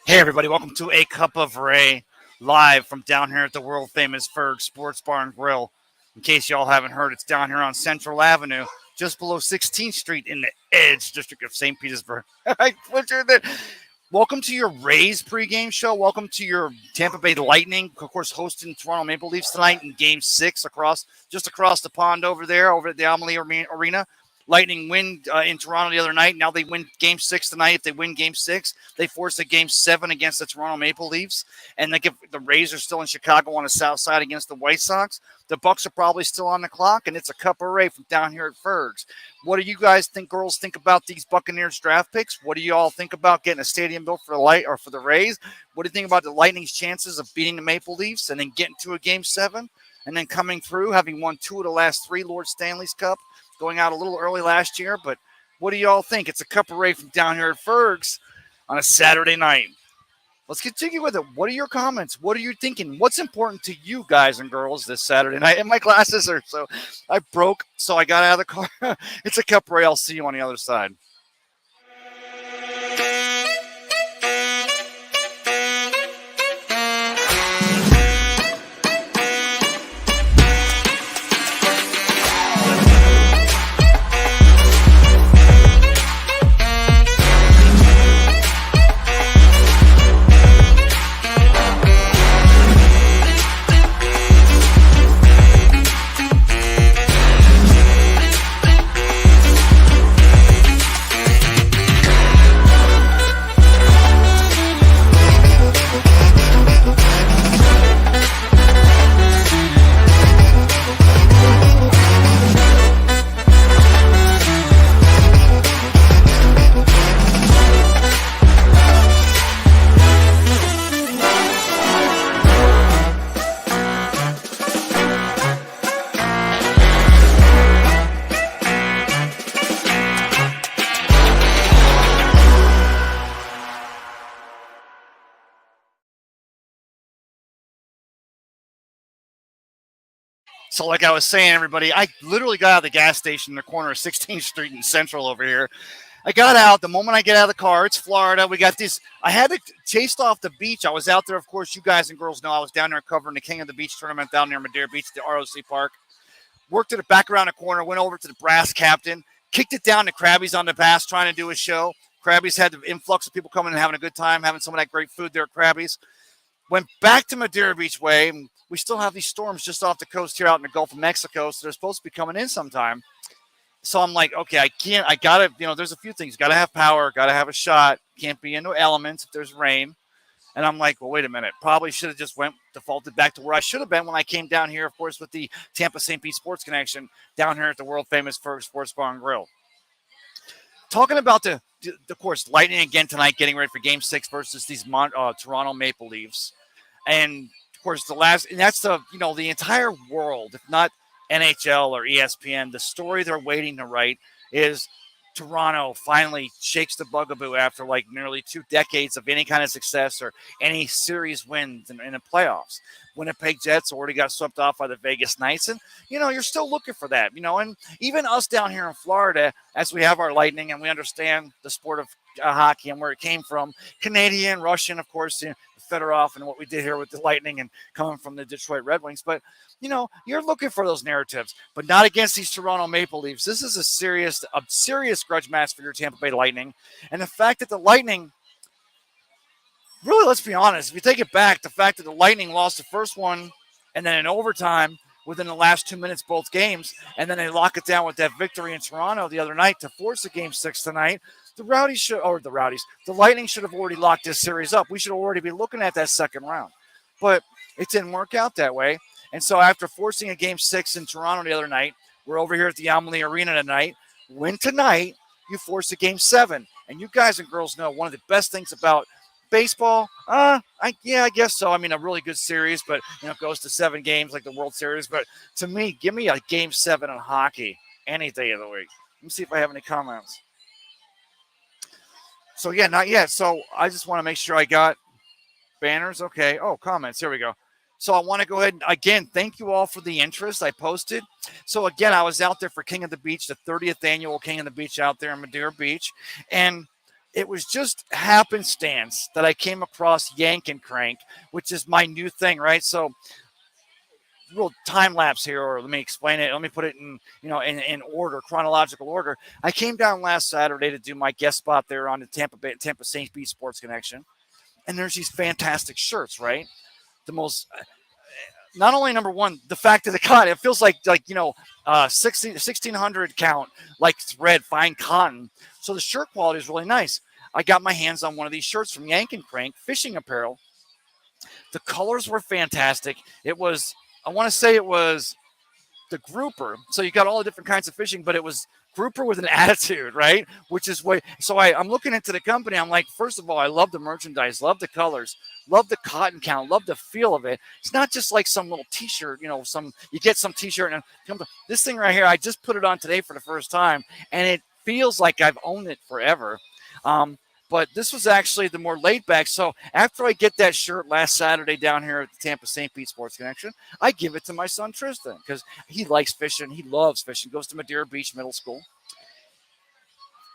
Hey, everybody, welcome to A Cup of Ray, live from down here at the world famous Ferg Sports Bar and Grill. In case y'all haven't heard, it's down here on Central Avenue, just below 16th Street in the Edge District of St. Petersburg. I butchered that. Welcome to your Rays pregame show. Welcome to your Tampa Bay Lightning, of course, hosting Toronto Maple Leafs tonight in Game 6 just across the pond over there, over at the Amalie Arena. Lightning win in Toronto the other night. Now they win Game 6 tonight. If they win Game 6, they force a Game 7 against the Toronto Maple Leafs. And the Rays are still in Chicago on the south side against the White Sox. The Bucks are probably still on the clock, and it's a Cup of Ray from down here at Ferg's. What do you guys think, girls, think about these Buccaneers draft picks? What do you all think about getting a stadium built for the Rays? What do you think about the Lightning's chances of beating the Maple Leafs and then getting to a Game 7? And then coming through, having won 2 of the last 3 Lord Stanley's Cup, going out a little early last year. But what do y'all think? It's a Cup of Ray from down here at Ferg's on a Saturday night. Let's continue with it. What are your comments? What are you thinking? What's important to you guys and girls this Saturday night? And my glasses are I broke, so I got out of the car. It's a Cup of Ray. I'll see you on the other side. So like I was saying, everybody, I literally got out of the gas station in the corner of 16th Street in Central over here. I got out. The moment I get out of the car, it's Florida. We got this. I had to chase off the beach. I was out there. Of course, you guys and girls know I was down there covering the King of the Beach tournament down near Madeira Beach, the ROC Park. Worked it back around the corner, went over to the brass captain, kicked it down to Krabby's on the pass, trying to do a show. Krabby's had the influx of people coming and having a good time, having some of that great food there at Krabby's. Went back to Madeira Beach Way. And we still have these storms just off the coast here out in the Gulf of Mexico, so they're supposed to be coming in sometime. So I'm like, okay, I got to, there's a few things. Got to have power, got to have a shot. Can't be into elements if there's rain. And I'm like, well, wait a minute. Probably should have just defaulted back to where I should have been when I came down here, of course, with the Tampa St. Pete Sports Connection down here at the world famous Ferg Sports Bar and Grill. Talking about of course, Lightning again tonight, getting ready for Game 6 versus these Toronto Maple Leafs. And of course, that's the entire world, if not NHL or ESPN, the story they're waiting to write is Toronto finally shakes the bugaboo after like nearly 2 decades of any kind of success or any series wins in the playoffs. Winnipeg Jets already got swept off by the Vegas Knights, and you're still looking for that. And even us down here in Florida, as we have our Lightning and we understand the sport of hockey and where it came from, Canadian, Russian, of course, Fedorov and what we did here with the Lightning and coming from the Detroit Red Wings. But, you're looking for those narratives, but not against these Toronto Maple Leafs. This is a serious grudge match for your Tampa Bay Lightning. And the fact that the Lightning, really, let's be honest, if you take it back, the fact that the Lightning lost the first one and then in overtime within the last 2 minutes, both games, and then they lock it down with that victory in Toronto the other night to force a Game 6 tonight, the Lightning should have already locked this series up. We should already be looking at that second round. But it didn't work out that way. And so after forcing a Game 6 in Toronto the other night, we're over here at the Amalie Arena tonight. Win tonight, you force a Game 7. And you guys and girls know one of the best things about baseball, I guess so. I mean, a really good series, but, it goes to 7 games like the World Series. But to me, give me a Game 7 in hockey any day of the week. Let me see if I have any comments. So, yeah, not yet. So I just want to make sure I got banners. Okay. Oh, comments. Here we go. So I want to go ahead and, again, thank you all for the interest I posted. So, again, I was out there for King of the Beach, the 30th annual King of the Beach out there in Madeira Beach. And it was just happenstance that I came across Yank and Crank, which is my new thing, right? So, little time lapse here, or let me explain it. Let me put it in, in order, chronological order. I came down last Saturday to do my guest spot there on the Tampa St. Pete Sports Connection, and there's these fantastic shirts, right? The most, not only number one, the fact of the cut, it feels like 1600 count, like thread, fine cotton. So the shirt quality is really nice. I got my hands on one of these shirts from Yank and Crank Fishing Apparel. The colors were fantastic. It was, I want to say it was the grouper. So you got all the different kinds of fishing, but it was grouper with an attitude, right? Which is way. So I'm looking into the company. I'm like, first of all, I love the merchandise, love the colors, love the cotton count, love the feel of it. It's not just like some little T-shirt, you get some T-shirt and this thing right here. I just put it on today for the first time, and it feels like I've owned it forever. But this was actually the more laid back. So after I get that shirt last Saturday down here at the Tampa St. Pete Sports Connection, I give it to my son Tristan because he likes fishing. He loves fishing. Goes to Madeira Beach Middle School.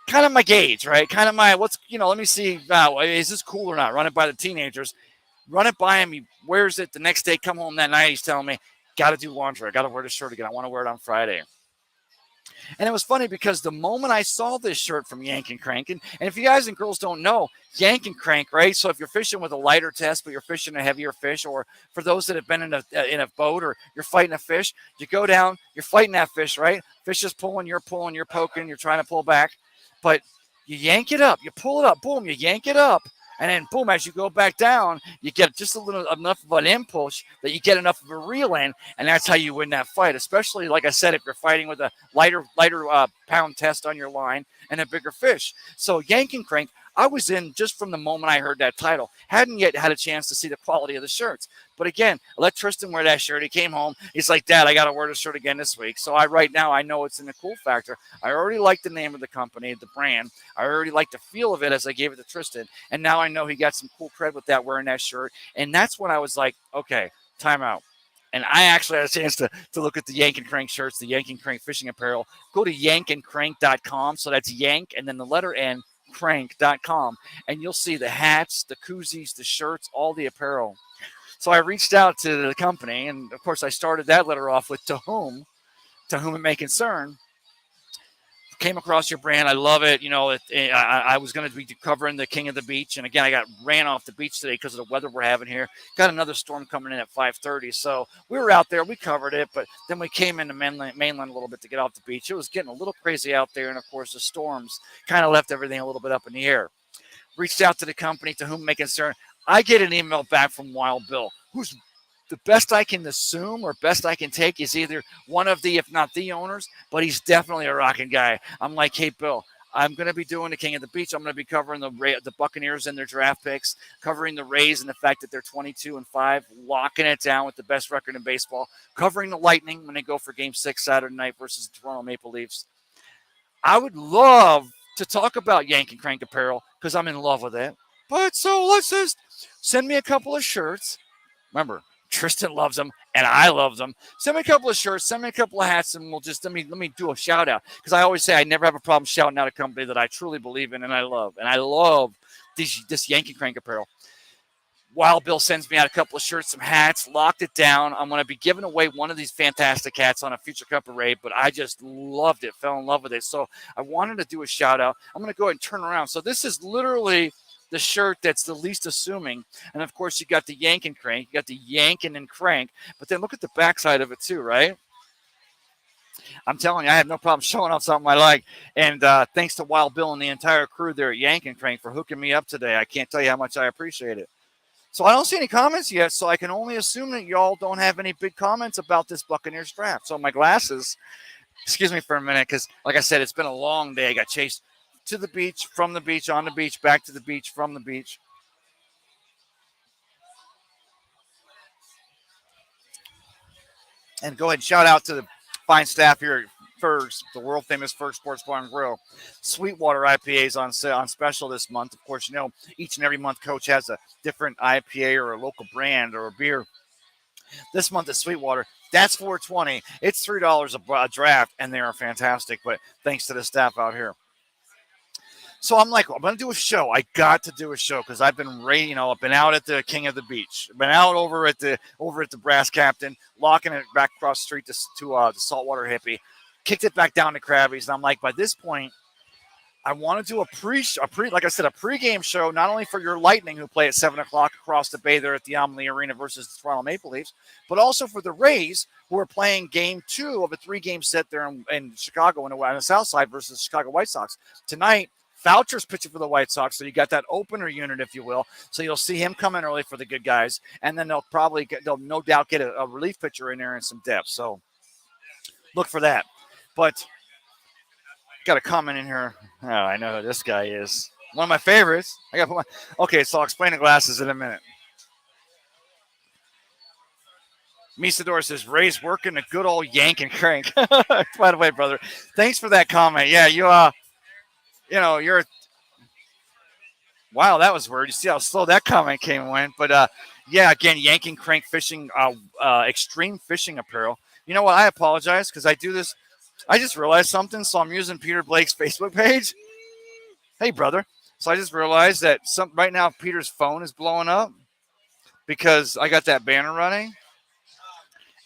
Kind of my gauge, right? Kind of my let me see. Is this cool or not? Run it by the teenagers. Run it by him. He wears it the next day. Come home that night. He's telling me, got to do laundry. I got to wear this shirt again. I want to wear it on Friday. And it was funny because the moment I saw this shirt from Yank and Crank, and if you guys and girls don't know, Yank and Crank, right? So if you're fishing with a lighter test, but you're fishing a heavier fish, or for those that have been in a boat or you're fighting a fish, you go down, you're fighting that fish, right? Fish is pulling, you're poking, you're trying to pull back, but you yank it up, you pull it up, boom, you yank it up. And then, boom, as you go back down, you get just a little enough of an impulse that you get enough of a reel in, and that's how you win that fight. Especially, like I said, if you're fighting with a lighter pound test on your line and a bigger fish. So, Yank and Crank, I was in just from the moment I heard that title. Hadn't yet had a chance to see the quality of the shirts. But again, I let Tristan wear that shirt. He came home. He's like, Dad, I got to wear this shirt again this week. So right now, I know it's in the cool factor. I already like the name of the company, the brand. I already like the feel of it as I gave it to Tristan. And now I know he got some cool cred with that, wearing that shirt. And that's when I was like, okay, time out. And I actually had a chance to look at the Yank and Crank shirts, the Yank and Crank fishing apparel. Go to yankandcrank.com. So that's Yank and then the letter N, crank.com. And you'll see the hats, the koozies, the shirts, all the apparel. So I reached out to the company, and of course I started that letter off with to whom it may concern. Came across your brand. I love it. I was going to be covering the King of the Beach. And again, I got ran off the beach today because of the weather we're having here. Got another storm coming in at 5:30. So we were out there. We covered it. But then we came into mainland a little bit to get off the beach. It was getting a little crazy out there. And, of course, the storms kind of left everything a little bit up in the air. Reached out to the company to whom it may concern. I get an email back from Wild Bill, who's the best I can assume or best I can take is either one of the, if not the owners, but he's definitely a rocking guy. I'm like, hey, Bill, I'm going to be doing the King of the Beach. I'm going to be covering the Buccaneers and their draft picks, covering the Rays and the fact that they're 22-5, locking it down with the best record in baseball, covering the Lightning when they go for Game 6 Saturday night versus the Toronto Maple Leafs. I would love to talk about Yank and Crank apparel because I'm in love with it. But so let's just send me a couple of shirts. Remember, Tristan loves them, and I love them. Send me a couple of shirts, send me a couple of hats, and we'll just let me do a shout out. Because I always say I never have a problem shouting out a company that I truly believe in and I love. And I love this Yankee Crank apparel. Wild Bill sends me out a couple of shirts, some hats, locked it down. I'm going to be giving away one of these fantastic hats on a future Cup Parade, but I just loved it, fell in love with it. So I wanted to do a shout out. I'm going to go ahead and turn around. So this is literally the shirt that's the least assuming. And of course, you got the Yank and Crank, you got the Yankin and Crank, but then look at the backside of it too, right? I'm telling you, I have no problem showing off something I like. And thanks to Wild Bill and the entire crew there at Yank and Crank for hooking me up today. I can't tell you how much I appreciate it. So I don't see any comments yet, so I can only assume that y'all don't have any big comments about this Buccaneers draft. So my glasses, excuse me for a minute, because like I said, it's been a long day. I got chased to the beach, from the beach, on the beach, back to the beach, from the beach. And go ahead and shout out to the fine staff here at Furs, the world famous Furs Sports Bar and Grill. Sweetwater IPAs on special this month. Of course, each and every month Coach has a different IPA or a local brand or a beer. This month is Sweetwater. That's $4.20. It's $3 a draft, and they are fantastic. But thanks to the staff out here. So I'm like, I'm gonna do a show. I got to do a show because I've been, I've been out at the King of the Beach, been out over at the Brass Captain, locking it back across the street to the Saltwater Hippie, kicked it back down to Krabby's, and I'm like, by this point, I want to do like I said, a pregame show, not only for your Lightning who play at 7 o'clock across the bay there at the Amalie Arena versus the Toronto Maple Leafs, but also for the Rays who are playing game 2 of a 3-game set there in Chicago on the South Side versus the Chicago White Sox. Tonight, Foucher's pitching for the White Sox, so you got that opener unit, if you will. So you'll see him come in early for the good guys, and then they'll no doubt get a relief pitcher in there and some depth. So look for that. But got a comment in here. Oh, I know who this guy is. One of my favorites. Okay, so I'll explain the glasses in a minute. Misador says, Ray's working a good old yank and crank. By the way, brother, thanks for that comment. Yeah, you're. Wow, that was weird. You see how slow that comment came and went. But yeah, again, yanking crank fishing, extreme fishing apparel. You know what? I apologize because I do this. I just realized something, so I'm using Peter Blake's Facebook page. Hey, brother. So I just realized that right now Peter's phone is blowing up because I got that banner running.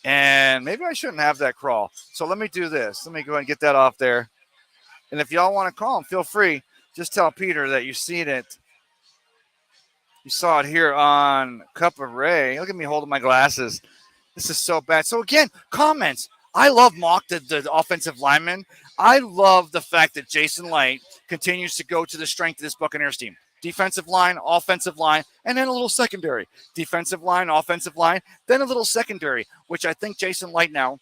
And maybe I shouldn't have that crawl. So let me do this. Let me go ahead and get that off there. And if y'all want to call him, feel free. Just tell Peter that you've seen it. You saw it here on Cup of Ray. Look at me holding my glasses. This is so bad. So again, comments. I love Mock, the offensive lineman. I love the fact that Jason Light continues to go to the strength of this Buccaneers team. Defensive line, offensive line, and then a little secondary. Defensive line, offensive line, then a little secondary, which I think Jason Light now.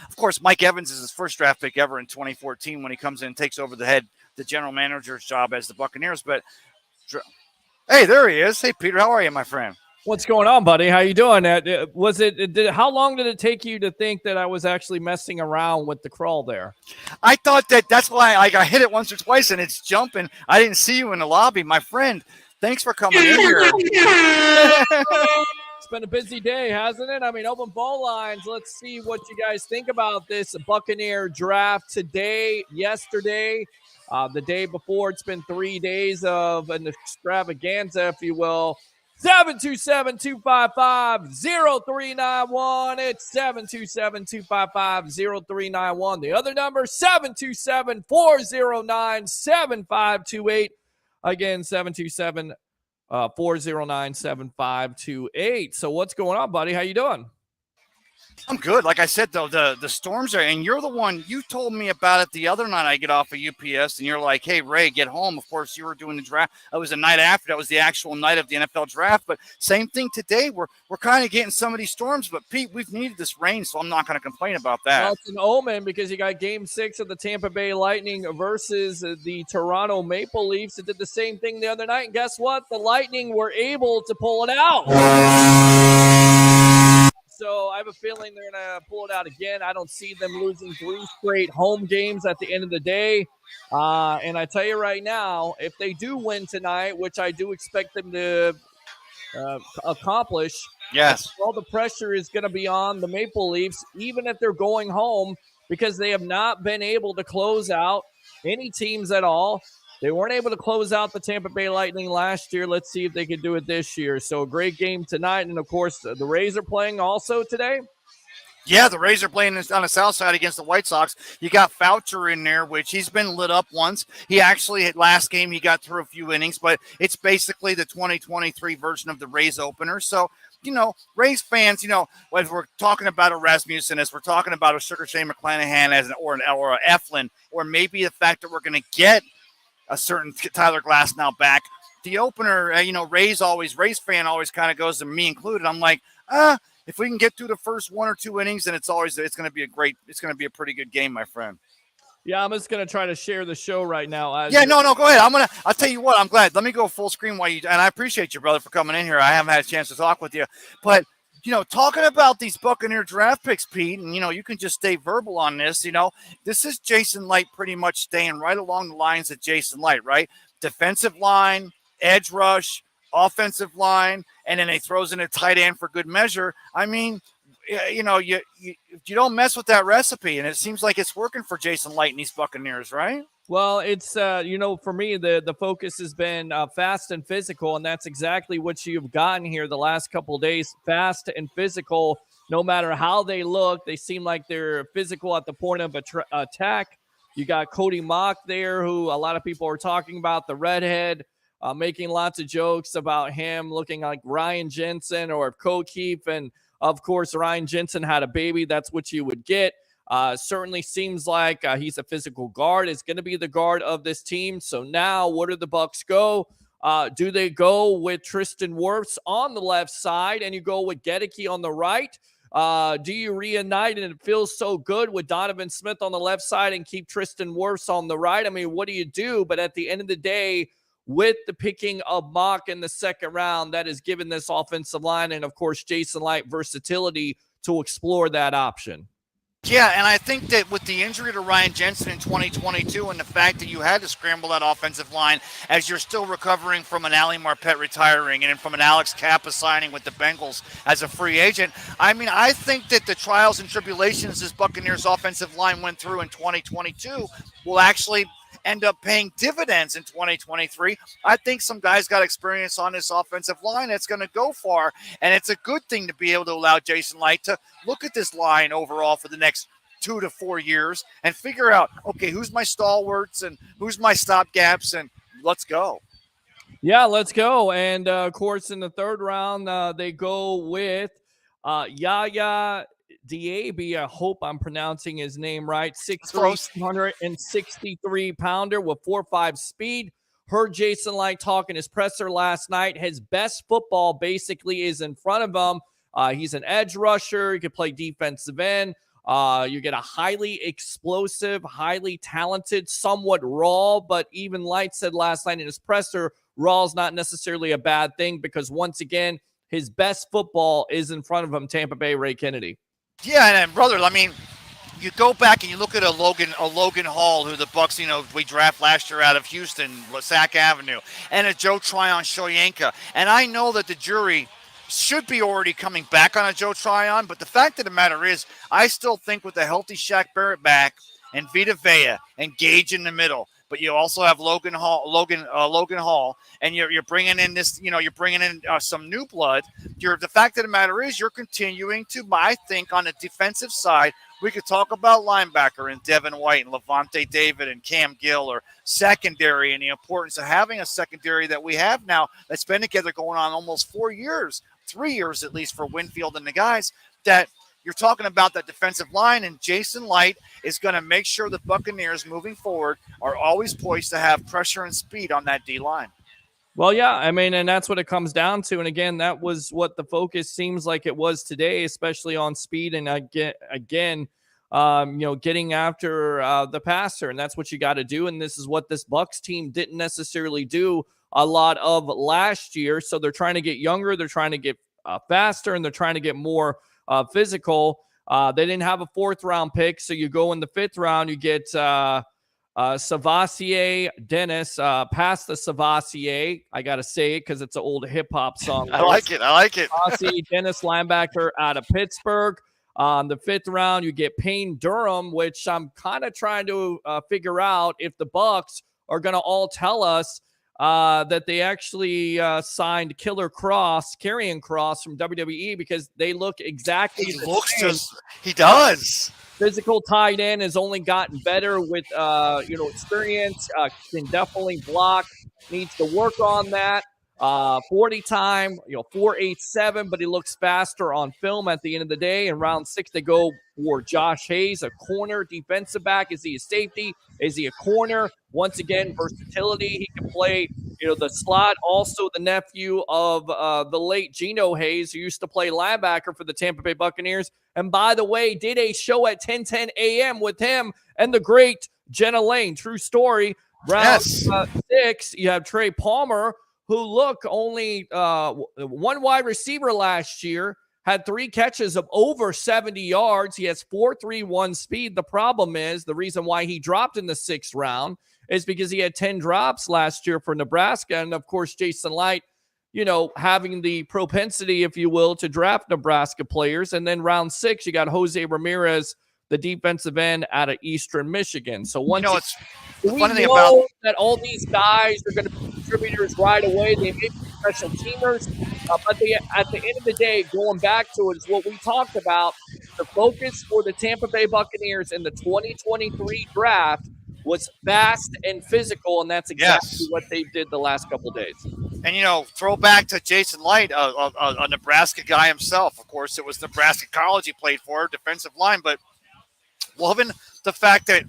Of course, Mike Evans is his first draft pick ever in 2014 when he comes in and takes over the general manager's job as the Buccaneers. But, hey, there he is. Hey, Peter, how are you, my friend? What's going on, buddy? How you doing? How long did it take you to think that I was actually messing around with the crawl there? I thought that's why I hit it once or twice and it's jumping. I didn't see you in the lobby. My friend, thanks for coming in here. It's been a busy day, hasn't it? I mean, open phone lines. Let's see what you guys think about this Buccaneer draft today, yesterday, the day before. It's been 3 days of an extravaganza, if you will. 727-255-0391. It's 727-255-0391. The other number, 727-409-7528. Again, 727-409-7528. So what's going on, buddy? How you doing? I'm good. Like I said, though, the storms are, and you're the one, you told me about it the other night I get off of UPS, and you're like, hey, Ray, get home. Of course, you were doing the draft. It was the night after. That was the actual night of the NFL draft. But same thing today. We're kind of getting some of these storms. But, Pete, we've needed this rain, so I'm not going to complain about that. Well, it's an omen because you got Game 6 of the Tampa Bay Lightning versus the Toronto Maple Leafs. It did the same thing the other night. And guess what? The Lightning were able to pull it out. So I have a feeling they're going to pull it out again. I don't see them losing 3 straight home games at the end of the day. And I tell you right now, if they do win tonight, which I do expect them to accomplish, yes, all the pressure is going to be on the Maple Leafs, even if they're going home, because they have not been able to close out any teams at all. They weren't able to close out the Tampa Bay Lightning last year. Let's see if they can do it this year. So a great game tonight. And, of course, the Rays are playing also today. Yeah, the Rays are playing on the south side against the White Sox. You got Foucher in there, which he's been lit up once. He actually, last game, he got through a few innings, but it's basically the 2023 version of the Rays opener. So, Rays fans, when we're talking about a Rasmussen, as we're talking about a Sugar Shane McClanahan or a Eflin, or maybe the fact that we're going to get a certain Tyler Glass now back. The opener, Rays fan always kind of goes to me included. I'm like, if we can get through the first 1 or 2 innings, then it's going to be a pretty good game, my friend. Yeah, I'm just going to try to share the show right now. No, go ahead. I'll tell you what, I'm glad. Let me go full screen and I appreciate you, brother, for coming in here. I haven't had a chance to talk with you, but talking about these Buccaneer draft picks, Pete, and, you can just stay verbal on this, this is Jason Light pretty much staying right along the lines of Jason Light, right? Defensive line, edge rush, offensive line, and then he throws in a tight end for good measure. I mean, you don't mess with that recipe, and it seems like it's working for Jason Light and these Buccaneers, right? Well, it's for me the focus has been fast and physical, and that's exactly what you've gotten here the last couple of days. Fast and physical. No matter how they look, they seem like they're physical at the point of attack. You got Cody Mock there, who a lot of people are talking about, the redhead, making lots of jokes about him looking like Ryan Jensen or Keefe, and of course Ryan Jensen had a baby. That's what you would get. Certainly seems like he's a physical guard. Is going to be the guard of this team. So now, where do the Bucks go? Do they go with Tristan Wirfs on the left side, and you go with Gedeke on the right? Do you reunite, and it feels so good with Donovan Smith on the left side and keep Tristan Wirfs on the right? I mean, what do you do? But at the end of the day, with the picking of Mock in the second round, that has given this offensive line and, of course, Jason Light versatility to explore that option. Yeah, and I think that with the injury to Ryan Jensen in 2022 and the fact that you had to scramble that offensive line as you're still recovering from an Ali Marpet retiring and from an Alex Kappa signing with the Bengals as a free agent, I mean, I think that the trials and tribulations this Buccaneers offensive line went through in 2022 will actually end up paying dividends in 2023. I think some guys got experience on this offensive line that's going to go far, and it's a good thing to be able to allow Jason Light to look at this line overall for the next 2 to 4 years and figure out, okay, who's my stalwarts and who's my stopgaps, and let's go. Yeah, let's go. And of course, in the third round, they go with Yaya Diaby. I hope I'm pronouncing his name right. 6'3", 163 pounder with 4.5 speed. Heard Jason Light talk in his presser last night. His best football basically is in front of him. He's an edge rusher. He could play defensive end. You get a highly explosive, highly talented, somewhat raw, but even Light said last night in his presser, raw is not necessarily a bad thing because once again, his best football is in front of him, Tampa Bay Ray Kennedy. Yeah, and brother, I mean, you go back and you look at a Logan Hall, who the Bucks, we draft last year out of Houston, Sac Avenue, and a Joe Tryon Shoyinka. And I know that the jury should be already coming back on a Joe Tryon, but the fact of the matter is, I still think with a healthy Shaq Barrett back and Vita Vea and Gage in the middle, but you also have Logan Hall, and you're bringing in this, you're bringing in some new blood. The fact of the matter is, you're continuing to, I think, on the defensive side, we could talk about linebacker and Devin White and Levante David and Cam Gill, or secondary and the importance of having a secondary that we have now that's been together going on almost 4 years, 3 years at least for Winfield and the guys, that you're talking about that defensive line, and Jason Light is going to make sure the Buccaneers moving forward are always poised to have pressure and speed on that D-line. Well, yeah, I mean, and that's what it comes down to. And again, that was what the focus seems like it was today, especially on speed. And getting after the passer, and that's what you got to do. And this is what this Bucs team didn't necessarily do a lot of last year. So they're trying to get younger, they're trying to get faster, and they're trying to get more physical. They didn't have a fourth round pick, so you go in the fifth round, you get Savassier Dennis, past the Savassier. I got to say it because it's an old hip hop song. I like it. Savassier Dennis, linebacker out of Pittsburgh. The fifth round, you get Payne Durham, which I'm kind of trying to figure out if the Bucs are going to all tell us that they actually signed Karrion Kross from WWE, because they look exactly the same. He does. Physical tight end has only gotten better with experience. Can definitely block. Needs to work on that. 40 time, 4.87, but he looks faster on film at the end of the day. In round 6, they go for Josh Hayes, a corner defensive back. Is he a safety? Is he a corner? Once again, versatility. He can play, the slot. Also, the nephew of the late Geno Hayes, who used to play linebacker for the Tampa Bay Buccaneers. And by the way, did a show at 10:10 a.m. with him and the great Jenna Lane. True story. Round 6, you have Trey Palmer, who only one wide receiver last year, had 3 catches of over 70 yards. He has 4.31 speed. The problem is, the reason why he dropped in the 6th round is because he had 10 drops last year for Nebraska. And of course, Jason Light, having the propensity, if you will, to draft Nebraska players. And then round 6, you got Jose Ramirez the defensive end out of Eastern Michigan. So once It's the we funny thing about know that all these guys are going to be contributors right away. They may be special teamers, but at the end of the day, going back to it is what we talked about. The focus for the Tampa Bay Buccaneers in the 2023 draft was fast and physical, and that's exactly yes. what they did the last couple days. And throw back to Jason Light, a Nebraska guy himself. Of course, it was Nebraska College he played for, defensive line. But loving the fact that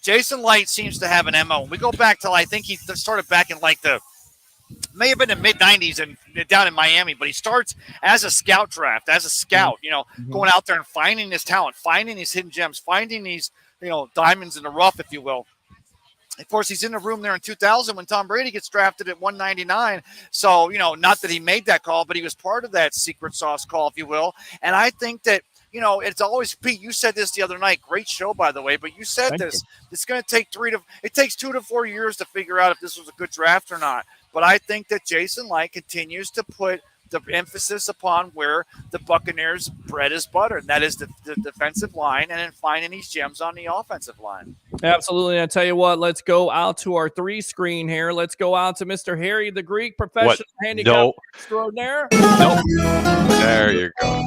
Jason Light seems to have an MO. We go back to I think he started back in like the may have been the mid '90s and down in Miami, but he starts as a scout draft, as a scout. Going out there and finding his talent, finding these hidden gems, finding these diamonds in the rough, if you will. Of course, he's in the room there in 2000 when Tom Brady gets drafted at 199. So, not that he made that call, but he was part of that secret sauce call, if you will. And I think that, it's always, Pete, you said this the other night. Great show, by the way. But you said Thank this. It's going to take it takes 2 to 4 years to figure out if this was a good draft or not. But I think that Jason Light continues to put the emphasis upon where the Buccaneers' bread is buttered, and that is the defensive line and then finding these gems on the offensive line. Absolutely. I tell you what, let's go out to our 3 screen here. Let's go out to Mr. Harry the Greek, professional handicap extraordinaire. Nope. There you go.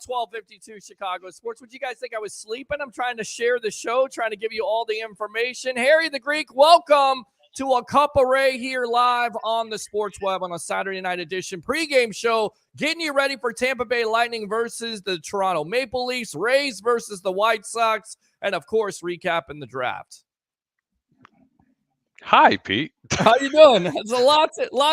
1252 Chicago Sports. Would you guys think I was sleeping? I'm trying to share the show, trying to give you all the information. Harry the Greek, welcome to a Cup Array here live on the Sports Web on a Saturday night edition pregame show, getting you ready for Tampa Bay Lightning versus the Toronto Maple Leafs, Rays versus the White Sox, and of course, recapping the draft. Hi, Pete. How you doing? There's a lot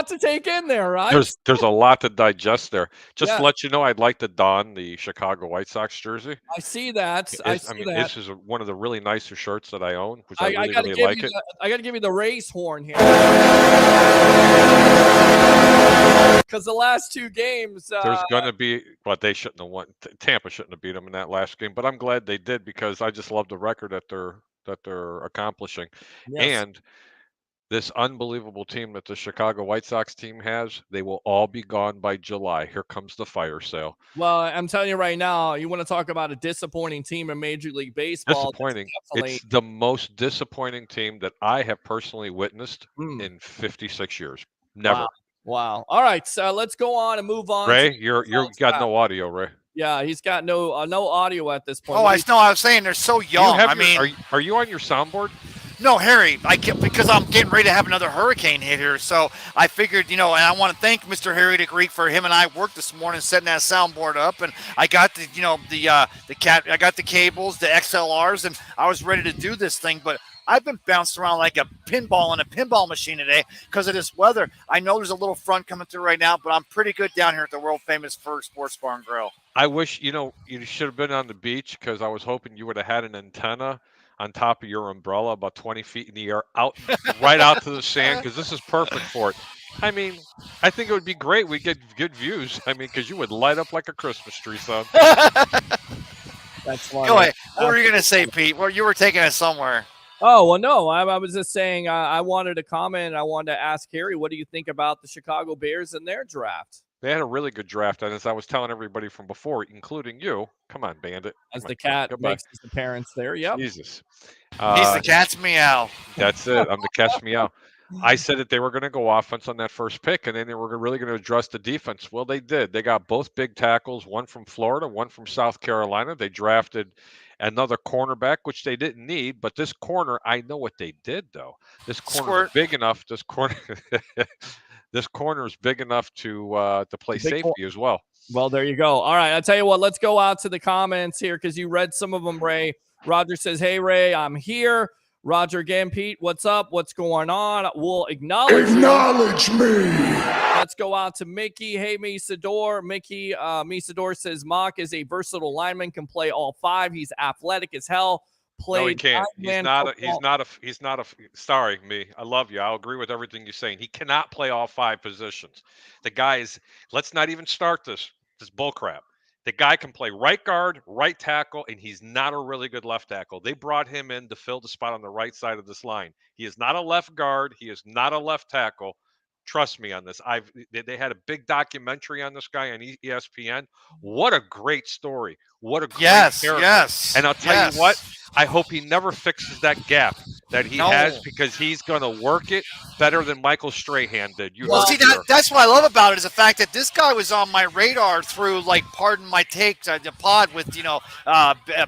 to take in there, right? There's a lot to digest there. Just Yeah. to let you know, I'd like to don the Chicago White Sox jersey. I see that. This is one of the really nicer shirts that I own, which I I really, gotta really give like you it. I got to give you the race horn here. Because the last 2 games, There's going to be, well, they shouldn't have won. Tampa shouldn't have beat them in that last game, but I'm glad they did because I just love the record that they're accomplishing. yes. And this unbelievable team that the Chicago White Sox team has, they will all be gone by July. Here comes the fire sale. Well, I'm telling you right now, you want to talk about a disappointing team in Major League Baseball. Disappointing. It's the most disappointing team that I have personally witnessed in 56 years. Never. Wow. All right, so let's go on and move on. Ray, you got no audio, Ray. Yeah, he's got no audio at this point. Oh, I know. I was saying they're so young. Are you on your soundboard? No, Harry, I can't, because I'm getting ready to have another hurricane hit here. So I figured, and I want to thank Mr. Harry the Greek for him and I worked this morning setting that soundboard up, and I got the I got the cables, the XLRs, and I was ready to do this thing, but I've been bounced around like a pinball in a pinball machine today because of this weather. I know there's a little front coming through right now, but I'm pretty good down here at the world famous Ferg Sports Bar and Grill. I wish, you should have been on the beach because I was hoping you would have had an antenna on top of your umbrella about 20 feet in the air right out to the sand because this is perfect for it. I mean, I think it would be great. We get good views. I mean, because you would light up like a Christmas tree, son. That's funny. Go ahead. What were you going to say, Pete? Well, you were taking us somewhere. Oh, well, no. I was just saying I wanted to comment. I wanted to ask Harry, what do you think about the Chicago Bears and their draft? They had a really good draft, and as I was telling everybody from before, including you, come on, Bandit. As the cat makes his appearance there, yep. Jesus. He's the cat's meow. That's it. I'm the cat's meow. I said that they were going to go offense on that first pick, and then they were really going to address the defense. Well, they did. They got both big tackles, one from Florida, one from South Carolina. They drafted another cornerback, which they didn't need. But this corner, I know what they did, though. This corner is big enough. This corner is big enough to play safety as well. Well, there you go. All right, I'll tell you what. Let's go out to the comments here because you read some of them, Ray. Roger says, "Hey, Ray, I'm here." Roger again, Pete, what's up? What's going on? We'll acknowledge me. Let's go out to Mickey. Hey, Misador. Mickey, Misador says Mock is a versatile lineman, can play all 5. He's athletic as hell. No, he can't. He's not a. Sorry, me. I love you. I'll agree with everything you're saying. He cannot play all 5 positions. The guy is. Let's not even start this bullcrap. The guy can play right guard, right tackle, and he's not a really good left tackle. They brought him in to fill the spot on the right side of this line. He is not a left guard. He is not a left tackle. Trust me on this. They had a big documentary on this guy on ESPN. What a great story. What a great Yes, character. yes, And I'll tell you what, yes. I hope he never fixes that gap that he has, No. because he's going to work it better than Michael Strahan did. You Well, heard Well, see it that here. that's what I love about it is the fact that this guy was on my radar through like pardon my take the pod with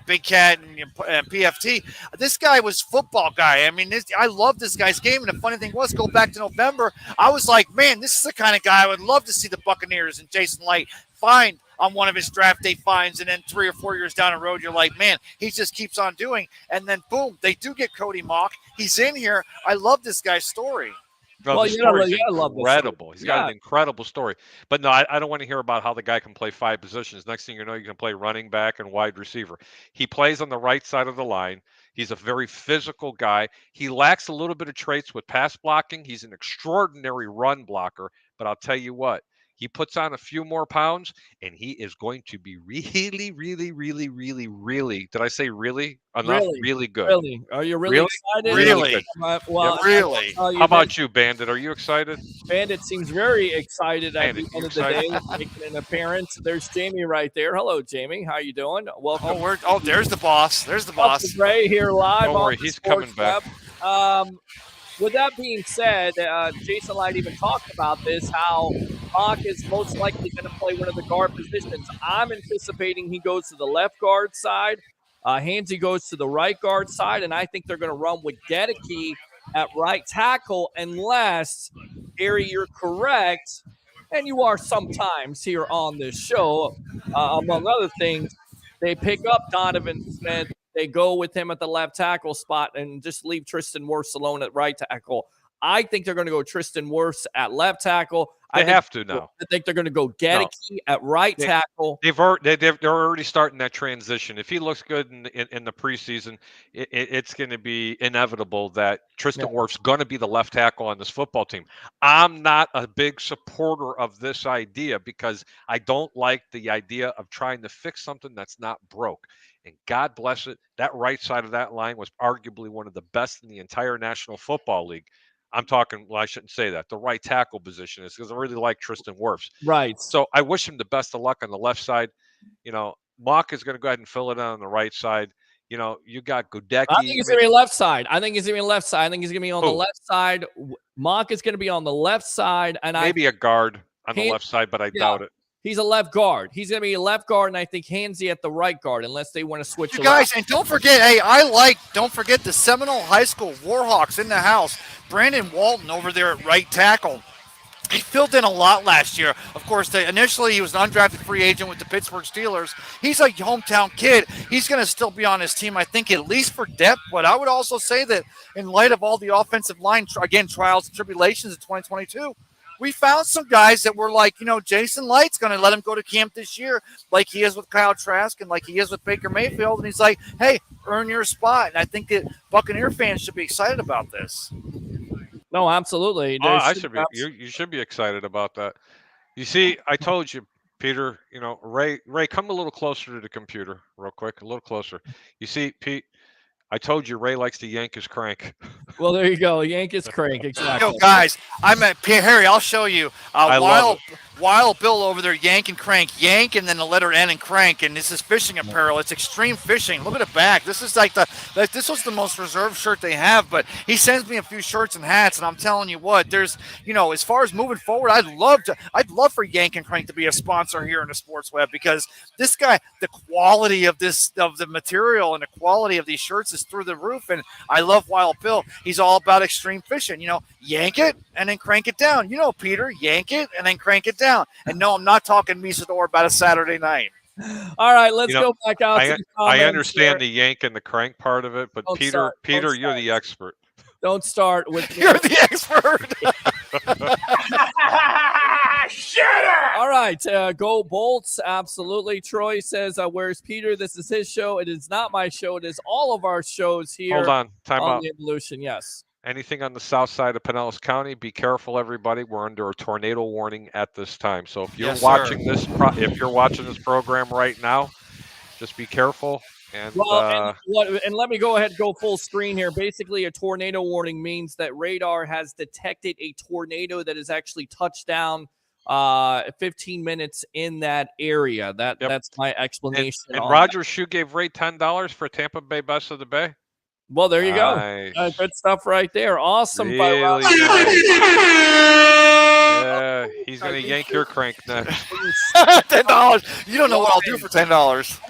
Big Cat and PFT. This guy was football guy. I mean, I love this guy's game. And the funny thing was, go back to November, I was like, man, this is the kind of guy I would love to see the Buccaneers and Jason Light find on one of his draft day finds, and then 3 or 4 years down the road, you're like, man, he just keeps on doing. And then boom, they do get Cody Mock. He's in here. I love this guy's story. No, well, the story's you gotta love this story. incredible. He's got Yeah, an incredible story. But no, I don't want to hear about how the guy can play 5 positions. Next thing you know, you can play running back and wide receiver. He plays on the right side of the line. He's a very physical guy. He lacks a little bit of traits with pass blocking. He's an extraordinary run blocker. But I'll tell you what, he puts on a few more pounds and he is going to be really, really, really, really, really, did I say really enough? really, Really good. really. Are you really, Really? excited? Really? good. Well, Yep. Really? How about you, Bandit? Are you excited? Bandit seems very excited at Bandit, the end you of the day, excited? making an appearance. There's Jamie right there. Hello, Jamie. How you doing? Welcome. There's the boss. There's the boss. Ray here live Don't on worry, the he's Sports coming back. Web. With that being said, Jason Light even talked about this, how Mock is most likely going to play one of the guard positions. I'm anticipating he goes to the left guard side. Hansy goes to the right guard side, and I think they're going to run with Gedeke at right tackle unless, Gary, you're correct, and you are sometimes here on this show, among other things, they pick up Donovan Smith. They go with him at the left tackle spot and just leave Tristan Wirfs alone at right tackle. I think they're going to go Tristan Wirfs at left tackle. They have to now. I think they're going to go Gedeke at right tackle. They're already starting that transition. If he looks good in the preseason, it's going to be inevitable that Tristan Wirfs going to be the left tackle on this football team. I'm not a big supporter of this idea because I don't like the idea of trying to fix something that's not broke. And God bless it, that right side of that line was arguably one of the best in the entire National Football League. I'm talking, well, I shouldn't say that. The right tackle position is because I really like Tristan Wirfs. Right. So I wish him the best of luck on the left side. Mock is going to go ahead and fill it in on the right side. You got Godecki. I think he's going to be left side. I think he's going to be left side. I think he's going to be on the Who? left side. Mock is going to be on the left side. And Maybe a guard on the left side, but I doubt it. He's a left guard. He's going to be a left guard, and I think Hansy at the right guard, unless they want to switch. You guys, and don't forget, don't forget the Seminole High School Warhawks in the house. Brandon Walton over there at right tackle. He filled in a lot last year. Of course, initially he was an undrafted free agent with the Pittsburgh Steelers. He's a hometown kid. He's going to still be on his team, I think, at least for depth. But I would also say that in light of all the offensive line, again, trials and tribulations in 2022, we found some guys that were like, Jason Light's going to let him go to camp this year like he is with Kyle Trask and like he is with Baker Mayfield. And he's like, hey, earn your spot. And I think that Buccaneer fans should be excited about this. No, absolutely. You should be excited about that. You see, I told you, Peter, Ray, come a little closer to the computer real quick, a little closer. You see, Pete, I told you Ray likes to yank his crank. Well, there you go. Yank his crank. Exactly. Guys, I'm at Harry. I'll show you. love it. While Bill over there yank and crank, yank, and then the letter N and crank, and this is fishing apparel. It's extreme fishing. Look at it back. This is like this was the most reserved shirt they have, but he sends me a few shirts and hats, and I'm telling you what, there's, as far as moving forward, I'd love for Yank and Crank to be a sponsor here in the Sports Web because this guy, the quality of the material and the quality of these shirts is through the roof, and I love Wild Bill. He's all about extreme fishing. Yank it and then crank it down. Peter, yank it and then crank it down. And no, I'm not talking Misador about a Saturday night. All right, let's go back out to the comments. I understand the yank and the crank part of it, but Peter, you're the expert. Don't start with You're the expert. Shut up! All right, go Bolts. Absolutely. Troy says, where's Peter? This is his show. It is not my show. It is all of our shows here. Hold on. Time out. The Evolution, yes. Anything on the south side of Pinellas County, be careful, everybody. We're under a tornado warning at this time. So if you're watching this, if you're watching this program right now, just be careful. And and let me go ahead and go full screen here. Basically, a tornado warning means that radar has detected a tornado that has actually touched down 15 minutes in that area. That's my explanation. And Roger Shoe gave Ray $10 for Tampa Bay Best of the Bay. Well, there you Nice. go. Good stuff right there. Awesome. Really nice. Yeah, he's going to yank your crank next. $10. You don't know what I'll do for $10.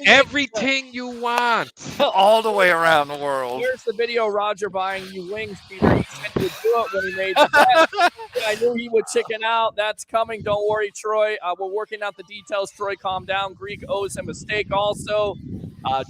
Everything you want. All the way around the world. Here's the video of Roger buying you wings, Peter. He said he would do it when he made the bet. I knew he would chicken out. That's coming. Don't worry, Troy. We're working out the details. Troy, calm down. Greek owes him a steak also.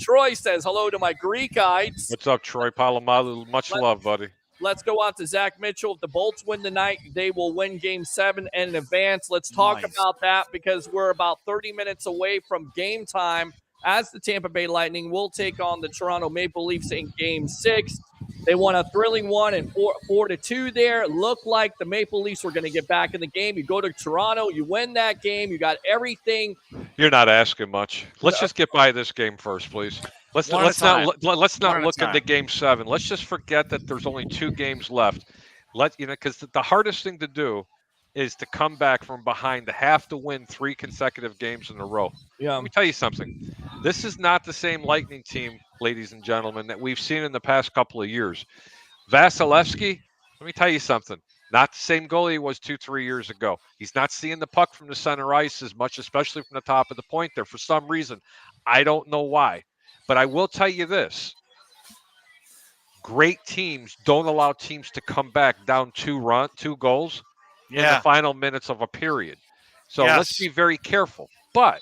Troy says hello to my Greekites. What's up, Troy Palomalu? Much love, buddy. Let's go on to Zach Mitchell. If the Bolts win tonight, they will win Game 7 and in advance. Let's talk about that because we're about 30 minutes away from game time as the Tampa Bay Lightning will take on the Toronto Maple Leafs in Game 6. They won a thrilling one and 4-2 there. Looked like the Maple Leafs were going to get back in the game. You go to Toronto, you win that game. You got everything. You're not asking much. Let's just get by this game first, please. Let's not look into Game 7. Let's just forget that there's only 2 games left. Because the hardest thing to do is to come back from behind, to have to win 3 consecutive games in a row. Yeah. Let me tell you something. This is not the same Lightning team, ladies and gentlemen, that we've seen in the past couple of years. Vasilevsky, let me tell you something. Not the same goalie he was 2-3 years ago. He's not seeing the puck from the center ice as much, especially from the top of the point there for some reason. I don't know why. But I will tell you this. Great teams don't allow teams to come back down 2 goals in the final minutes of a period. So let's be very careful. But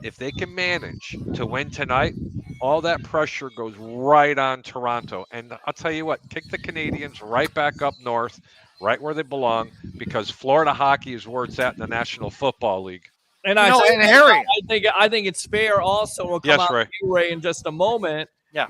if they can manage to win tonight, all that pressure goes right on Toronto. And I'll tell you what, kick the Canadians right back up north, right where they belong, because Florida hockey is where it's at in the National Football League. And Harry, I think it's fair also. We'll come out to you, Ray, in just a moment. Yeah.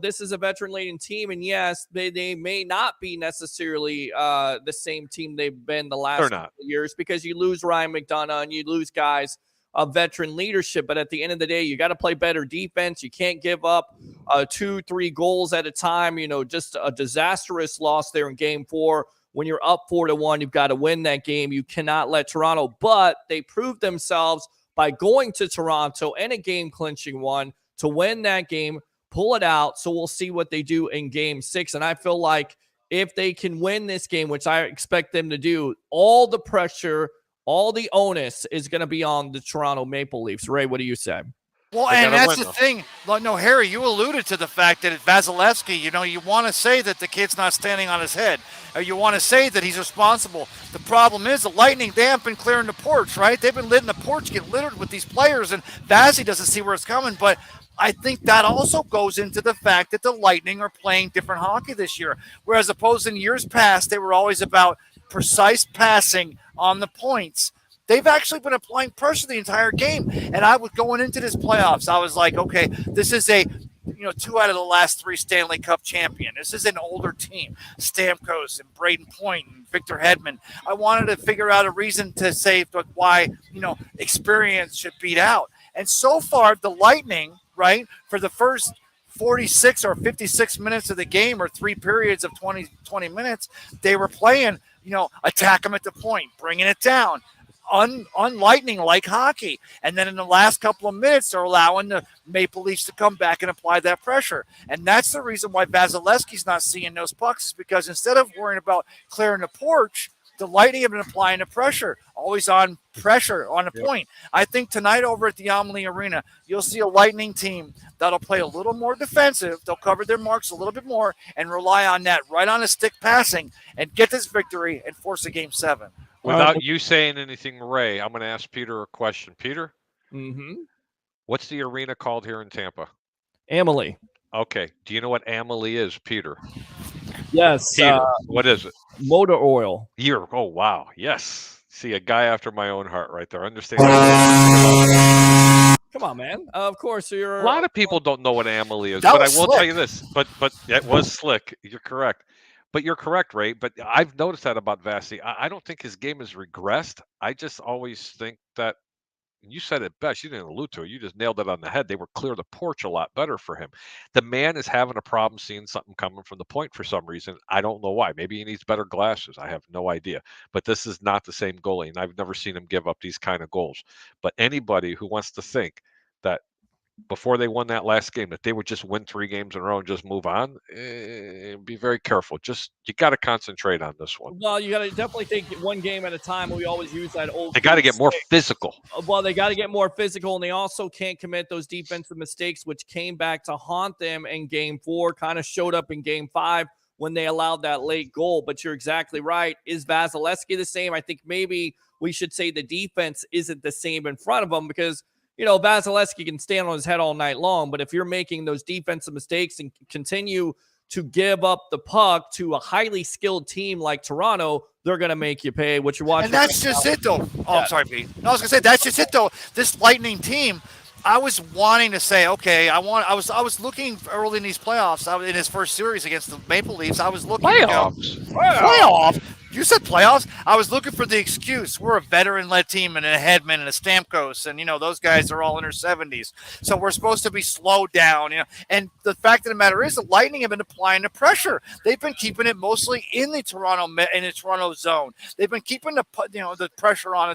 This is a veteran-laden team, and yes, they may not be necessarily the same team they've been the last couple of years because you lose Ryan McDonough and you lose guys of veteran leadership. But at the end of the day, you got to play better defense. You can't give up 2-3 goals at a time. Just a disastrous loss there in Game 4. When you're up 4-1, you've got to win that game. You cannot let Toronto. But they proved themselves by going to Toronto and a game-clinching one to win that game, pull it out. So we'll see what they do in Game 6. And I feel like if they can win this game, which I expect them to do, all the pressure, all the onus is going to be on the Toronto Maple Leafs. Ray, what do you say? Well, and that's the thing. No, Harry, you alluded to the fact that Vasilevsky, you want to say that the kid's not standing on his head. Or you want to say that he's responsible. The problem is the Lightning, they haven't been clearing the porch, right? They've been letting the porch get littered with these players, and Vazzy doesn't see where it's coming. But I think that also goes into the fact that the Lightning are playing different hockey this year. Whereas opposed in years past, they were always about precise passing on the points. They've actually been applying pressure the entire game. And I was going into this playoffs, I was like, okay, this is a 2 out of the last 3 Stanley Cup champion. This is an older team. Stamkos and Braden Point and Victor Hedman. I wanted to figure out a reason to say why, experience should beat out. And so far, the Lightning, right, for the first 46 or 56 minutes of the game or 3 periods of 20 minutes, they were playing, attack them at the point, bringing it down. Lightning-like hockey. And then in the last couple of minutes, they're allowing the Maple Leafs to come back and apply that pressure. And that's the reason why Vasilevsky's not seeing those pucks, is because instead of worrying about clearing the porch, the Lightning have been applying the pressure, always on pressure on the point. I think tonight over at the Amalie Arena, you'll see a Lightning team that'll play a little more defensive. They'll cover their marks a little bit more and rely on that right on a stick passing and get this victory and force a Game 7. Without you saying anything, Ray, I'm going to ask Peter a question. Peter? Mm-hmm. What's the arena called here in Tampa? Amalie. Okay. Do you know what Amalie is, Peter? Yes. Peter, what is it? Motor oil. Oh, wow. Yes. See, a guy after my own heart right there. Understand? Come on, man. Of course, you're. A lot of people don't know what Amalie is, but I will tell you this. But it was slick. You're correct. But you're correct, Ray. But I've noticed that about Vasi. I don't think his game has regressed. I just always think that, you said it best. You didn't allude to it. You just nailed it on the head. They were clear the porch a lot better for him. The man is having a problem seeing something coming from the point for some reason. I don't know why. Maybe he needs better glasses. I have no idea. But this is not the same goalie, and I've never seen him give up these kind of goals. But anybody who wants to think that before they won that last game that they would just win 3 games in a row and just move on, be very careful. Just you got to concentrate on this one. Well, you got to definitely take one game at a time. We always use that old. They got to get more physical. Well, they got to get more physical, and they also can't commit those defensive mistakes, which came back to haunt them in Game 4. Kind of showed up in Game 5 when they allowed that late goal. But you're exactly right. Is Vasilevsky the same? I think maybe we should say the defense isn't the same in front of them because. Vasilevsky can stand on his head all night long, but if you're making those defensive mistakes and continue to give up the puck to a highly skilled team like Toronto, they're going to make you pay what you're watching. And that's just it, though. Oh, I'm sorry, Pete. No, I was going to say, that's just it, though. This Lightning team, I was wanting to say, okay, I was looking early in these playoffs. In his first series against the Maple Leafs, I was looking playoffs. You said playoffs. I was looking for the excuse. We're a veteran-led team and a Hedman and a Stamkos, and those guys are all in their 70s. So we're supposed to be slowed down. And the fact of the matter is, the Lightning have been applying the pressure. They've been keeping it mostly in the Toronto zone. They've been keeping the pressure on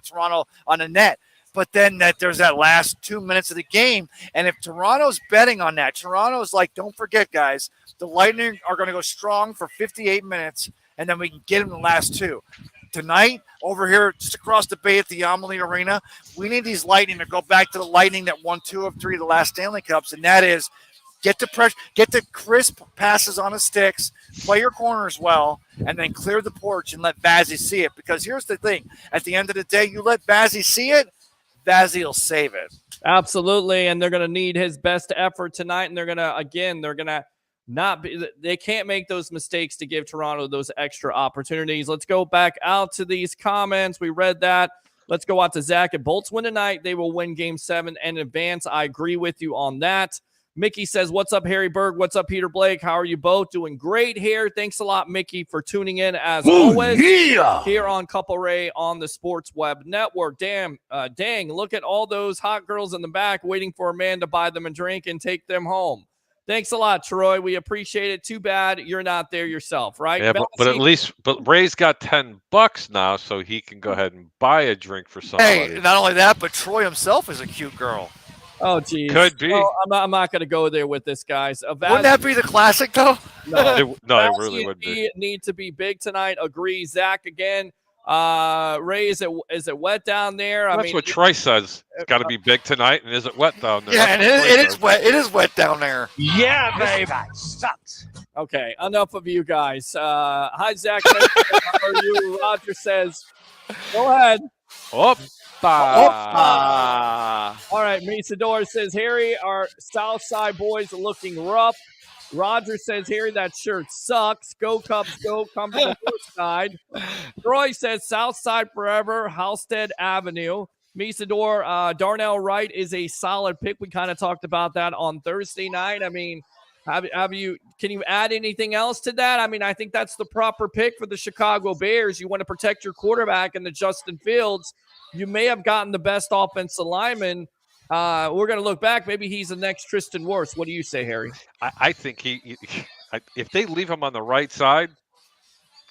the net. But then there's that last 2 minutes of the game, and if Toronto's betting on that, Toronto's like, don't forget, guys, the Lightning are going to go strong for 58 minutes. And then we can get them the last 2. Tonight, over here, just across the bay at the Amalie Arena, we need these Lightning to go back to the Lightning that won 2 of 3 of the last Stanley Cups, and that is get the pressure, get the crisp passes on the sticks, play your corners well, and then clear the porch and let Vazzy see it. Because here's the thing. At the end of the day, you let Vazzy see it, Vazzy will save it. Absolutely, and they're going to need his best effort tonight, and they're going to they can't make those mistakes to give Toronto those extra opportunities. Let's go back out to these comments. We read that. Let's go out to Zach. If Bolts win tonight, they will win Game 7 and advance. I agree with you on that. Mickey says, what's up, Harry Berg? What's up, Peter Blake? How are you both? Doing great here. Thanks a lot, Mickey, for tuning in as always here on Couple Ray on the Sports Web Network. Dang, look at all those hot girls in the back waiting for a man to buy them a drink and take them home. Thanks a lot, Troy. We appreciate it. Too bad you're not there yourself, right? Yeah, but Ray's got $10 now, so he can go ahead and buy a drink for somebody. Hey, not only that, but Troy himself is a cute girl. Oh, geez. Could be. Well, I'm not going to go there with this, guys. Wouldn't that be the classic, though? No, it really would be. Need to be big tonight. Agree, Zach. Again, Ray, is it wet down there? That's what Troy says. It's got to be big tonight, and is it wet down there? Yeah, and it is wet. It is wet down there. Yeah, babe. This guy sucks. Okay, enough of you guys. Hi, Zach. How are you? Roger says, go ahead. All right, Misador says, Harry, our South Side boys are looking rough. Roger says, Harry, that shirt sucks. Go Cubs, go. Come to the north side. Troy says, South Side forever, Halstead Avenue. Misador, Darnell Wright is a solid pick. We kind of talked about that on Thursday night. I mean, can you add anything else to that? I mean, I think that's the proper pick for the Chicago Bears. You want to protect your quarterback in the Justin Fields. You may have gotten the best offensive lineman. We're going to look back. Maybe he's the next Tristan Wirfs. What do you say, Harry? I think if they leave him on the right side,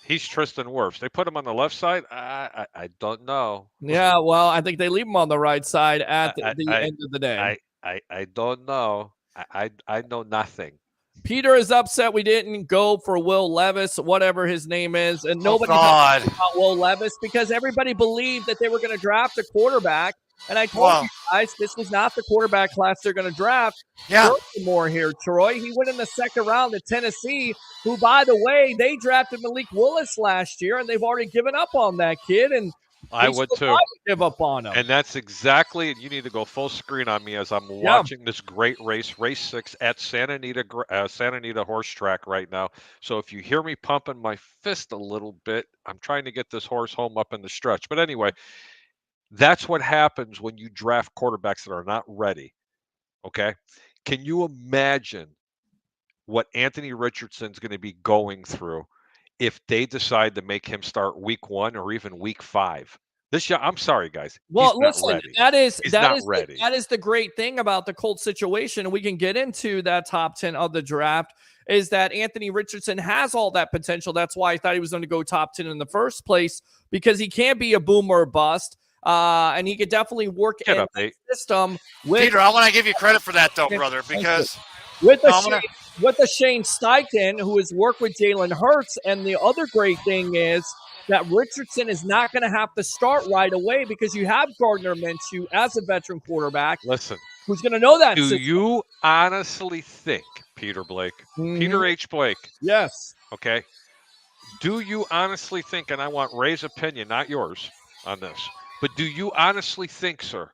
he's Tristan Wirfs. They put him on the left side. I don't know. Yeah, well, I think they leave him on the right side at the end of the day. I don't know. I know nothing. Peter is upset we didn't go for Will Levis, whatever his name is, and nobody talked about Will Levis because everybody believed that they were going to draft a quarterback. And I told you guys, this was not the quarterback class they're going to draft. Yeah. More here, Troy. He went in the second round to Tennessee, who, by the way, they drafted Malik Willis last year, and they've already given up on that kid. And I would too. Give up on him. And that's exactly. You need to go full screen on me as I'm watching this great race 6 at Santa Anita Horse Track right now. So if you hear me pumping my fist a little bit, I'm trying to get this horse home up in the stretch. But anyway, that's what happens when you draft quarterbacks that are not ready. Okay, can you imagine what Anthony Richardson's going to be going through if they decide to make him start week 1 or even week 5? I'm sorry, guys. Well, He's not listen, ready. that is He's that not is ready. that is the great thing about the Colts situation, and we can get into that top 10 of the draft, is that Anthony Richardson has all that potential. That's why I thought he was going to go top 10 in the first place, because he can be a boom or a bust, and he could definitely work Get in up, that Nate. system with Peter, I want to give you credit for that, though, brother, because with No, the I'm gonna- Shane Steichen, who has worked with Jalen Hurts. And the other great thing is that Richardson is not going to have to start right away, because you have Gardner Minshew as a veteran quarterback Listen, who's going to know that do system. you honestly think, Peter Blake, Peter H. Blake, Yes. okay, do you honestly think, and I want Ray's opinion, not yours, on this, but do you honestly think, sir,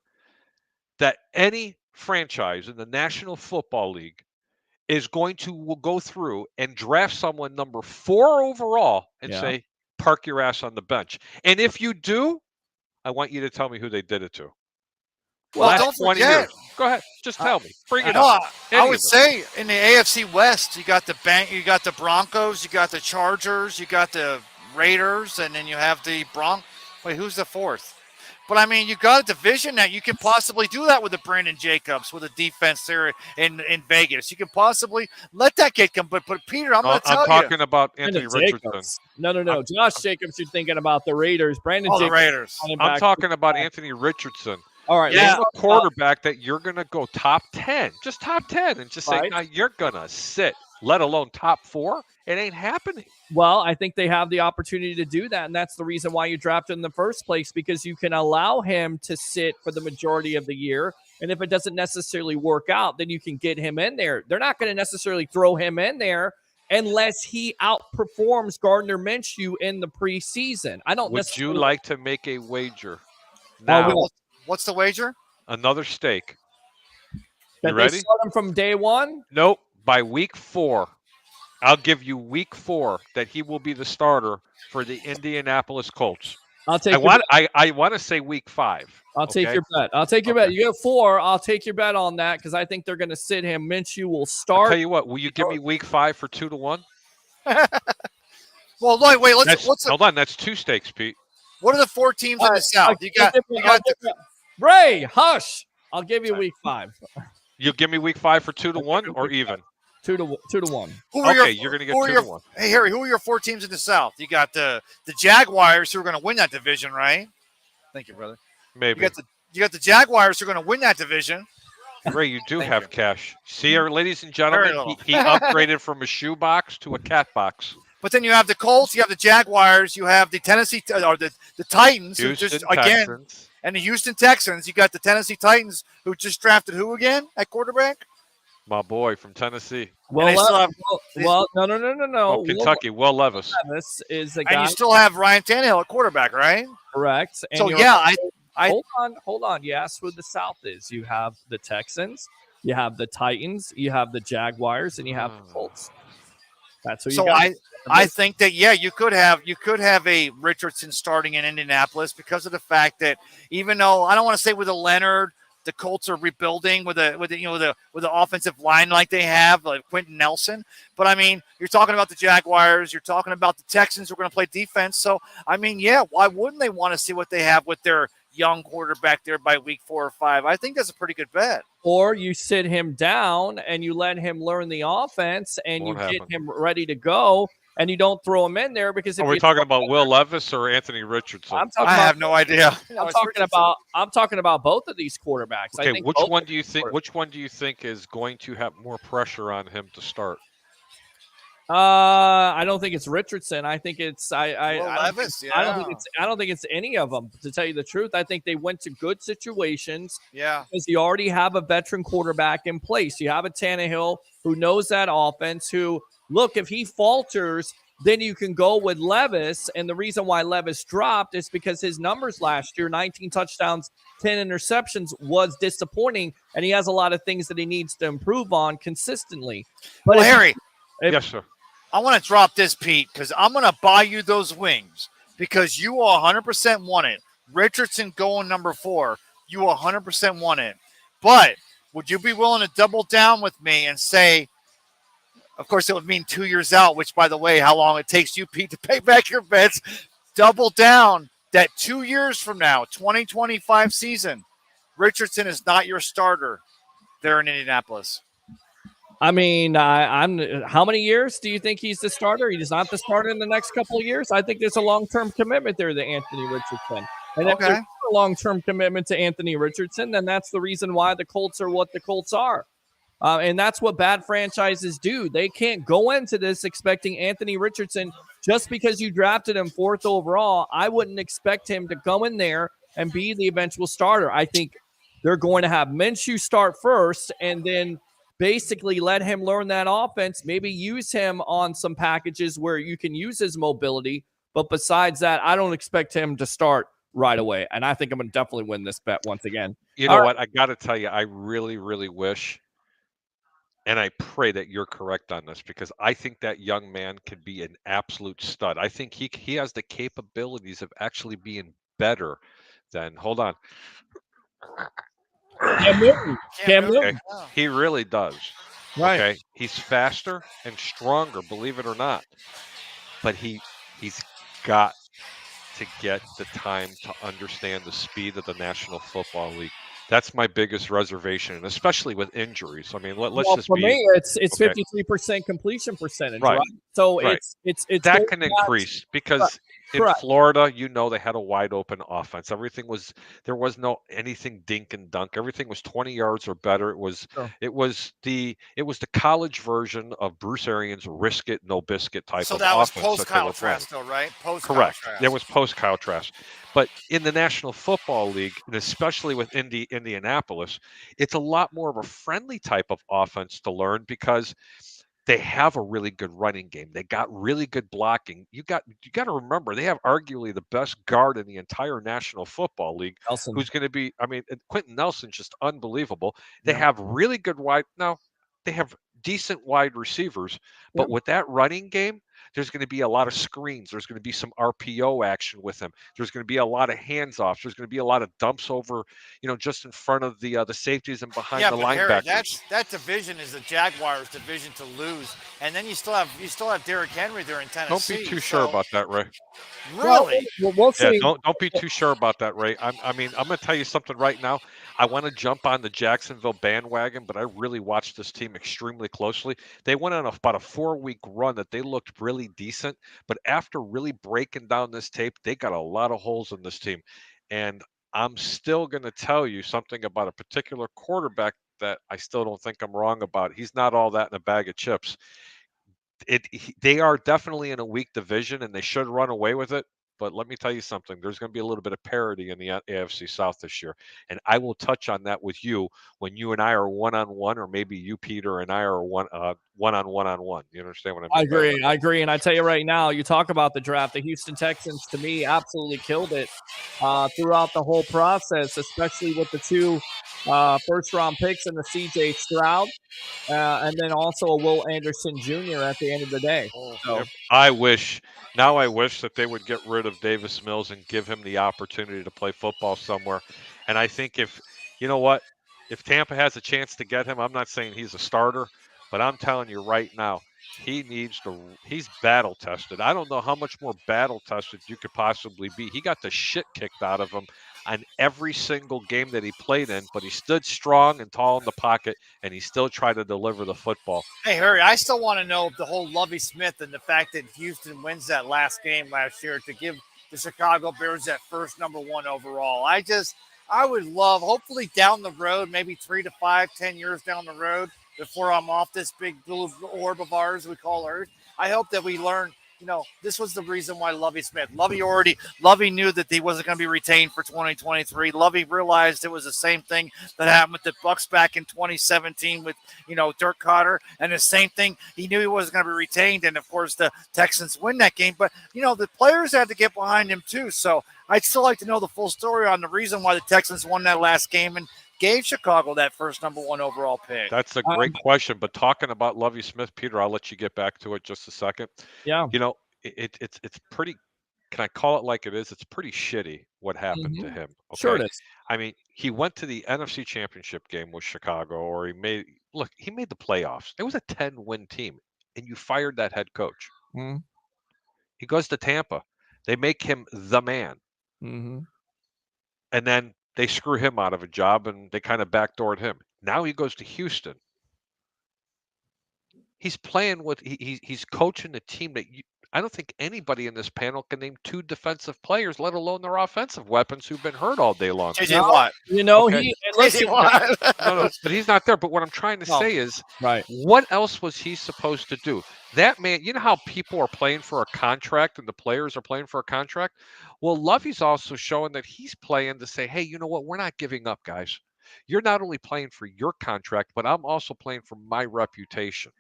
that any franchise in the National Football League is going to go through and draft someone number 4 overall and say, park your ass on the bench? And if you do, I want you to tell me who they did it to. Well, Last don't 20 forget. years. Go ahead. Just tell me. Bring it No, up. I Any would of them. say in the AFC West, you got you got the Broncos, you got the Chargers, you got the Raiders, and then you have the Wait, who's the fourth? But I mean, you got a division that you can possibly do that with the Brandon Jacobs, with a defense there in Vegas. You can possibly let that kid come. But Peter, I'm going to tell I'm talking about Anthony Brandon Richardson. Jacobs. No. Josh Jacobs, you're thinking about the Raiders. Brandon the Jacobs. Raiders. I'm talking about Anthony Richardson. All right. Yeah. Name a quarterback that you're going to go top 10, just top 10, and just say, Right. now you're going to sit, let alone top 4. It ain't happening. Well, I think they have the opportunity to do that, and that's the reason why you drafted in the first place, because you can allow him to sit for the majority of the year, and if it doesn't necessarily work out, then you can get him in there. They're not going to necessarily throw him in there unless he outperforms Gardner Minshew in the preseason. I don't Would necessarily. you like to make a wager now? What's the wager? Another stake. That You ready? they start him from day one? Nope. By week 4, I'll give you week 4 that he will be the starter for the Indianapolis Colts. I'll take. I want to say week 5. I'll take your bet. I'll take your bet. You get 4. I'll take your bet on that, because I think they're going to sit him. Minshew will start. I'll tell you what. Will you give me week 5 for 2-1? Well, wait. Hold on. That's 2 stakes, Pete. What are the 4 teams in the South? Ray, hush. I'll give you week 5. You'll give me week 5 for 2-1 or even? 2-1. You're going to get 2-1. Hey, Harry, who are your 4 teams in the South? You got the Jaguars, who are going to win that division, right? Thank you, brother. Maybe. You got the Jaguars, who are going to win that division. Ray, you do have cash. See, ladies and gentlemen, he upgraded from a shoe box to a cat box. But then you have the Colts, you have the Jaguars, you have the Tennessee or the Titans, Houston who just Texans. and the Houston Texans. You got the Tennessee Titans, who just drafted who again at quarterback? My boy from Tennessee. No. Oh, Kentucky, Will Levis. Levis is a guy. And you still have Ryan Tannehill at quarterback, right? Correct. And so yeah, hold on. You asked who the South is. You have the Texans, you have the Titans, you have the Jaguars, and you have the Colts. That's who you got. I think that you could have a Richardson starting in Indianapolis, because of the fact that, even though I don't want to say with a Leonard, the Colts are rebuilding with the offensive line like they have, like Quentin Nelson. But I mean, you're talking about the Jaguars, you're talking about the Texans who are going to play defense. So I mean, why wouldn't they want to see what they have with their young quarterback there by week 4 or 5? I think that's a pretty good bet. Or you sit him down and you let him learn the offense, and get him ready to go, and you don't throw him in there, because if are we talking about Will Levis or Anthony Richardson? I have no idea. I'm talking about both of these quarterbacks. Okay, I think which one do you think is going to have more pressure on him to start? I don't think it's Richardson. I think it's Levis. I don't think it's any of them, to tell you the truth. I think they went to good situations. Yeah. Because you already have a veteran quarterback in place. You have a Tannehill who knows that offense, who, look, if he falters, then you can go with Levis. And the reason why Levis dropped is because his numbers last year, 19 touchdowns, 10 interceptions, was disappointing. And he has a lot of things that he needs to improve on consistently. But Harry. Yes, sir. I want to drop this, Pete, because I'm going to buy you those wings, because you 100% want it. Richardson going number 4, you 100% want it. But would you be willing to double down with me and say, of course, it would mean 2 years out, which, by the way, how long it takes you, Pete, to pay back your bets. Double down that 2 years from now, 2025 season, Richardson is not your starter there in Indianapolis? I mean, I'm. How many years do you think he's the starter? He's not the starter in the next couple of years. I think there's a long-term commitment there to Anthony Richardson, and if there's Okay. a long-term commitment to Anthony Richardson, then that's the reason why the Colts are what the Colts are. And that's what bad franchises do. They can't go into this expecting Anthony Richardson just because you drafted him fourth overall. I wouldn't expect him to go in there and be the eventual starter. I think they're going to have Minshew start first and then basically let him learn that offense, maybe use him on some packages where you can use his mobility. But besides that, I don't expect him to start right away. And I think I'm going to definitely win this bet once again. You know what? I got to tell you, I really, really wish, and I pray that you're correct on this, because I think that young man could be an absolute stud. I think he has the capabilities of actually being better than. Hold on. Cam Newton. Cam Newton. Okay. Newton. Oh. He really does. Right. Okay. He's faster and stronger, believe it or not. But he's got to get the time to understand the speed of the National Football League. That's my biggest reservation, and especially with injuries. I mean, let's Well, just for be me, it's okay. 53% completion percentage, Right. right? So Right. it's That going can back- increase because in Correct. Florida, they had a wide open offense. There was no anything dink and dunk. Everything was 20 yards or better. Sure. It was the college version of Bruce Arians' risk it, no biscuit type So of that was offense post that they Kyle were playing. Trask, though, right? Post Kyle Correct. Trask. There was post Kyle Trask. But in the National Football League, and especially with Indianapolis, it's a lot more of a friendly type of offense to learn because they have a really good running game. They got really good blocking. You got to remember they have arguably the best guard in the entire National Football League, Nelson. who's going to be. I mean, Quentin Nelson's just unbelievable. They Yeah. have really good wide. Now they have decent wide receivers, but Yep. with that running game, there's going to be a lot of screens. There's going to be some RPO action with them. There's going to be a lot of hands offs. There's going to be a lot of dumps over, just in front of the safeties and behind Yeah, the but Harry, linebackers. that division is the Jaguars' division to lose, and then you still have Derrick Henry there in Don't Tennessee. be too sure about that, Ray. Really? We'll Yeah, see. don't be too sure about that, Ray. I'm going to tell you something right now. I want to jump on the Jacksonville bandwagon, but I really watched this team extremely closely. They went on about a 4-week run that they looked really decent, but after really breaking down this tape, they got a lot of holes in this team. And I'm still going to tell you something about a particular quarterback that I still don't think I'm wrong about. He's not all that in a bag of chips. They are definitely in a weak division, and they should run away with it. But let me tell you something. There's going to be a little bit of parity in the AFC South this year, and I will touch on that with you when you and I are one-on-one, or maybe you, Peter, and I are one-on-one-on-one. You understand what I mean? I agree. And I tell you right now, you talk about the draft. The Houston Texans, to me, absolutely killed it throughout the whole process, especially with the two first-round picks and the C.J. Stroud, and then also a Will Anderson Jr. at the end of the day. So, Yep. I wish that they would get rid of Davis Mills and give him the opportunity to play football somewhere. And I think if Tampa has a chance to get him, I'm not saying he's a starter, but I'm telling you right now, he's battle tested. I don't know how much more battle tested you could possibly be. He got the shit kicked out of him on every single game that he played in, but he stood strong and tall in the pocket, and he still tried to deliver the football. Hey, Harry, I still want to know the whole Lovie Smith and the fact that Houston wins that last game last year to give the Chicago Bears that first number 1 overall. I would love, hopefully down the road, maybe 3 to 5, 10 years down the road, before I'm off this big blue orb of ours we call Earth. I hope that we learn, this was the reason why Lovie Smith. Lovie knew that he wasn't going to be retained for 2023. Lovie realized it was the same thing that happened with the Bucks back in 2017 with, Dirk Cotter, and the same thing. He knew he wasn't going to be retained, and of course the Texans win that game. But the players had to get behind him too. So I'd still like to know the full story on the reason why the Texans won that last game and gave Chicago that first number 1 overall pick. That's a great question. But talking about Lovie Smith, Peter, I'll let you get back to it just a second. yeah. It's pretty. Can I call it like it is? It's pretty shitty what happened to him. Okay. Sure it is. I mean, he went to the NFC Championship game with Chicago, or he made the playoffs. It was a 10-win team, and you fired that head coach. Mhm. He goes to Tampa. They make him the man. Mm-hmm. And then they screw him out of a job, and they kind of backdoored him. Now he goes to Houston. He's playing with he's coaching a team that I don't think anybody in this panel can name 2 defensive players, let alone their offensive weapons who've been hurt all day long. JJ Watt. Okay. JJ Watt. No, but he's not there. But what I'm trying to say is, right. what else was he supposed to do? That man, you know how people are playing for a contract and the players are playing for a contract? Well, Lovey's also showing that he's playing to say, hey, you know what? We're not giving up, guys. You're not only playing for your contract, but I'm also playing for my reputation.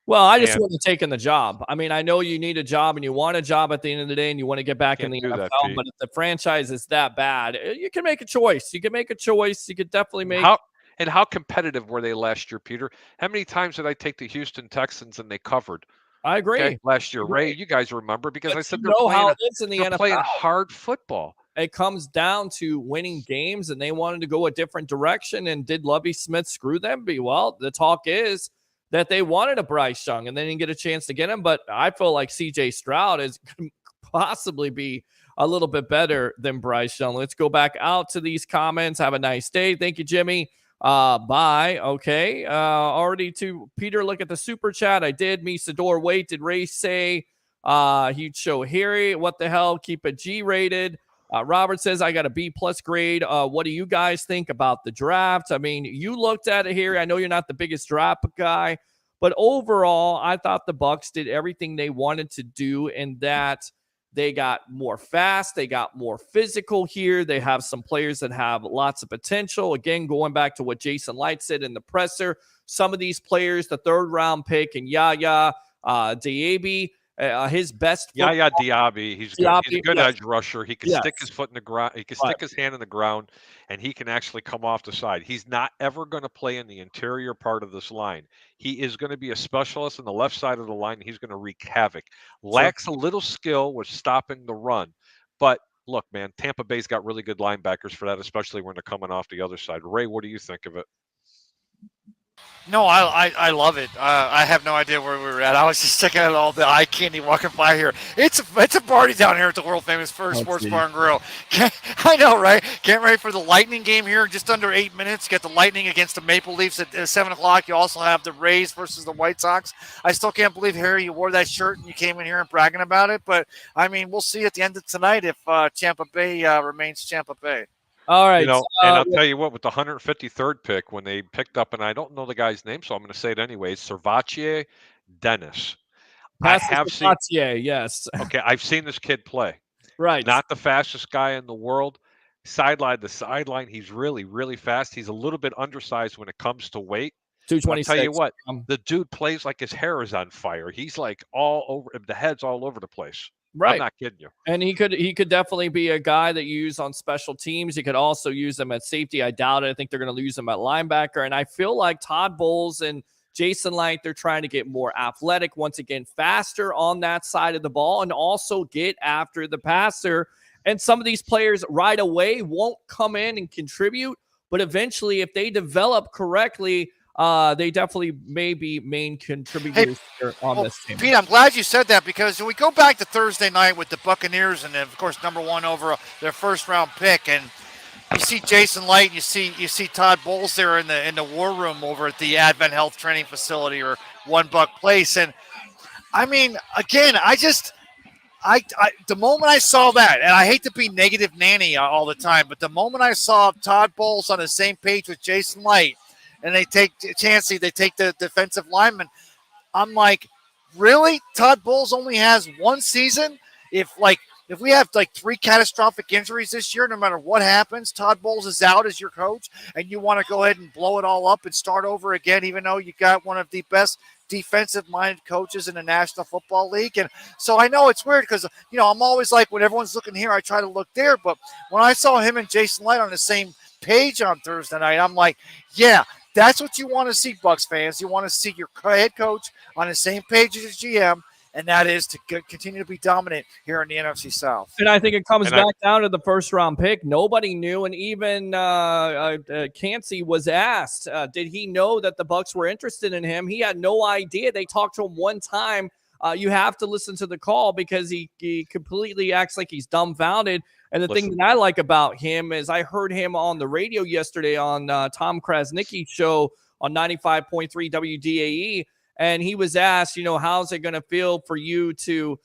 Well, I just wouldn't have taken the job. I mean, I know you need a job and you want a job at the end of the day and you want to get back in the NFL, but if the franchise is that bad, you can make a choice. You can make a choice. You could definitely make. How competitive were they last year, Peter? How many times did I take the Houston Texans and they covered? I agree. Okay, last year, Ray, you guys remember because I said they're playing hard football. It comes down to winning games, and they wanted to go a different direction. And did Lovie Smith screw them? Well, the talk is that they wanted a Bryce Young, and they didn't get a chance to get him. But I feel like C.J. Stroud could possibly be a little bit better than Bryce Young. Let's go back out to these comments. Have a nice day. Thank you, Jimmy. Bye. Okay. Already to Peter, look at the super chat. I did. Misador, wait, did Ray say he'd show Harry? What the hell? Keep it G-rated. Robert says, I got a B+ grade. What do you guys think about the draft? I mean, you looked at it here. I know you're not the biggest draft guy, but overall, I thought the Bucs did everything they wanted to do, and that they got more fast. They got more physical here. They have some players that have lots of potential. Again, going back to what Jason Light said in the presser, some of these players, the 3rd-round pick, and Yaya Diaby, his best. Yaya Diaby, he's good. He's a good edge rusher. He can stick his foot in the ground. He can stick his hand in the ground, and he can actually come off the side. He's not ever going to play in the interior part of this line. He is going to be a specialist on the left side of the line. He's going to wreak havoc. Lacks a little skill with stopping the run, but look, man, Tampa Bay's got really good linebackers for that, especially when they're coming off the other side. Ray, what do you think of it? No, I love it. I have no idea where we were at. I was just checking out all the eye candy walking by here. It's a party down here at the world famous First Sports Bar and Grill. I know, right? Getting ready for the Lightning game here in just under 8 minutes. Get the Lightning against the Maple Leafs at 7 o'clock. You also have the Rays versus the White Sox. I still can't believe, Harry, you wore that shirt and you came in here and bragging about it. But, I mean, we'll see at the end of tonight if Tampa Bay remains Tampa Bay. All right. You know, and I'll tell you what, with the 153rd pick, when they picked up, and I don't know the guy's name, so I'm going to say it anyways, Servachier Dennis. I have seen. Yes. Okay, I've seen this kid play. Right. Not the fastest guy in the world. Sideline to sideline, he's really, really fast. He's a little bit undersized when it comes to weight. 226. I'll tell you what, the dude plays like his hair is on fire. He's like all over, the head's all over the place. Right. I'm not kidding you. And he could definitely be a guy that you use on special teams. You could also use him at safety. I doubt it. I think they're going to use him at linebacker. And I feel like Todd Bowles and Jason Light, they're trying to get more athletic, once again, faster on that side of the ball, and also get after the passer. And some of these players right away won't come in and contribute, but eventually, if they develop correctly, they definitely may be main contributors on this team. Pete, I'm glad you said that, because when we go back to Thursday night with the Buccaneers and, of course, number 1 over their 1st-round pick, and you see Jason Light, you see Todd Bowles there in the war room over at the Advent Health Training Facility or One Buck Place, and I mean, again, the moment I saw that, and I hate to be negative Nanny all the time, but the moment I saw Todd Bowles on the same page with Jason Light, and they take Chancey, they take the defensive lineman, I'm like, really? Todd Bowles only has 1 season? If we have 3 catastrophic injuries this year, no matter what happens, Todd Bowles is out as your coach, and you want to go ahead and blow it all up and start over again, even though you got one of the best defensive-minded coaches in the National Football League. And so I know it's weird because, I'm always like, when everyone's looking here, I try to look there. But when I saw him and Jason Light on the same page on Thursday night, I'm like, yeah, that's what you want to see, Bucs fans. You want to see your head coach on the same page as his GM, and that is to continue to be dominant here in the NFC South. And I think it comes back down to the 1st-round pick. Nobody knew, and even Cansey was asked, did he know that the Bucs were interested in him? He had no idea. They talked to him one time you have to listen to the call because he completely acts like he's dumbfounded. And the thing that I like about him is I heard him on the radio yesterday on Tom Krasnicki's show on 95.3 WDAE, and he was asked, how's it going to feel for you to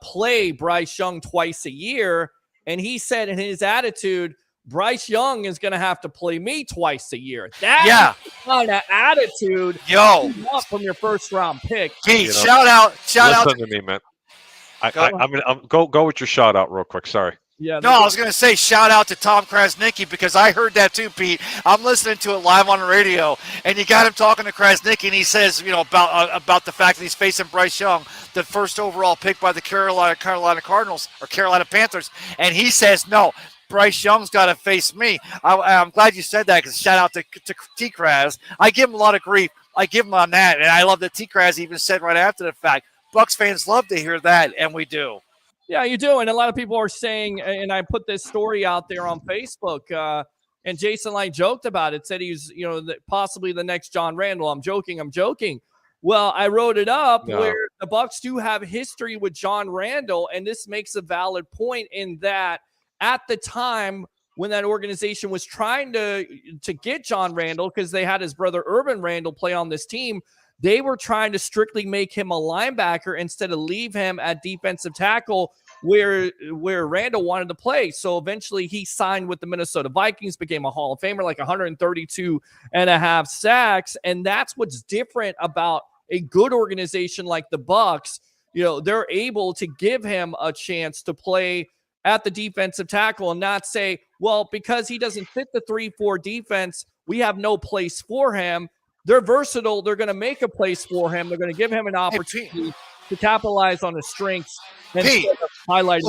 play Bryce Young twice a year? And he said in his attitude, Bryce Young is going to have to play me twice a year. That is the kind of attitude you want from your first-round pick. Pete, shout out. Listen to me, man. I'm go with your shout out real quick. Sorry. Yeah. No, I was going to say shout out to Tom Krasnicki because I heard that too, Pete. I'm listening to it live on the radio, and you got him talking to Krasnicki, and he says, about the fact that he's facing Bryce Young, the first overall pick by the Carolina Cardinals or Carolina Panthers, and he says, no, Bryce Young's got to face me. I'm glad you said that because shout out to T-Kraz. I give him a lot of grief. I give him on that, and I love that T-Kraz even said right after the fact, Bucs fans love to hear that, and we do. Yeah, you do. And a lot of people are saying, and I put this story out there on Facebook, and Jason Light joked about it, said he's, possibly the next John Randall. I'm joking. Well, I wrote it up where the Bucs do have history with John Randall, and this makes a valid point in that at the time when that organization was trying to get John Randall, because they had his brother Urban Randall play on this team, they were trying to strictly make him a linebacker instead of leave him at defensive tackle where Randall wanted to play. So eventually he signed with the Minnesota Vikings, became a Hall of Famer, like 132 and a half sacks. And that's what's different about a good organization like the Bucs. They're able to give him a chance to play at the defensive tackle and not say, well, because he doesn't fit the 3-4 defense, we have no place for him. They're versatile. They're going to make a place for him. They're going to give him an opportunity to capitalize on his strengths. And highlighting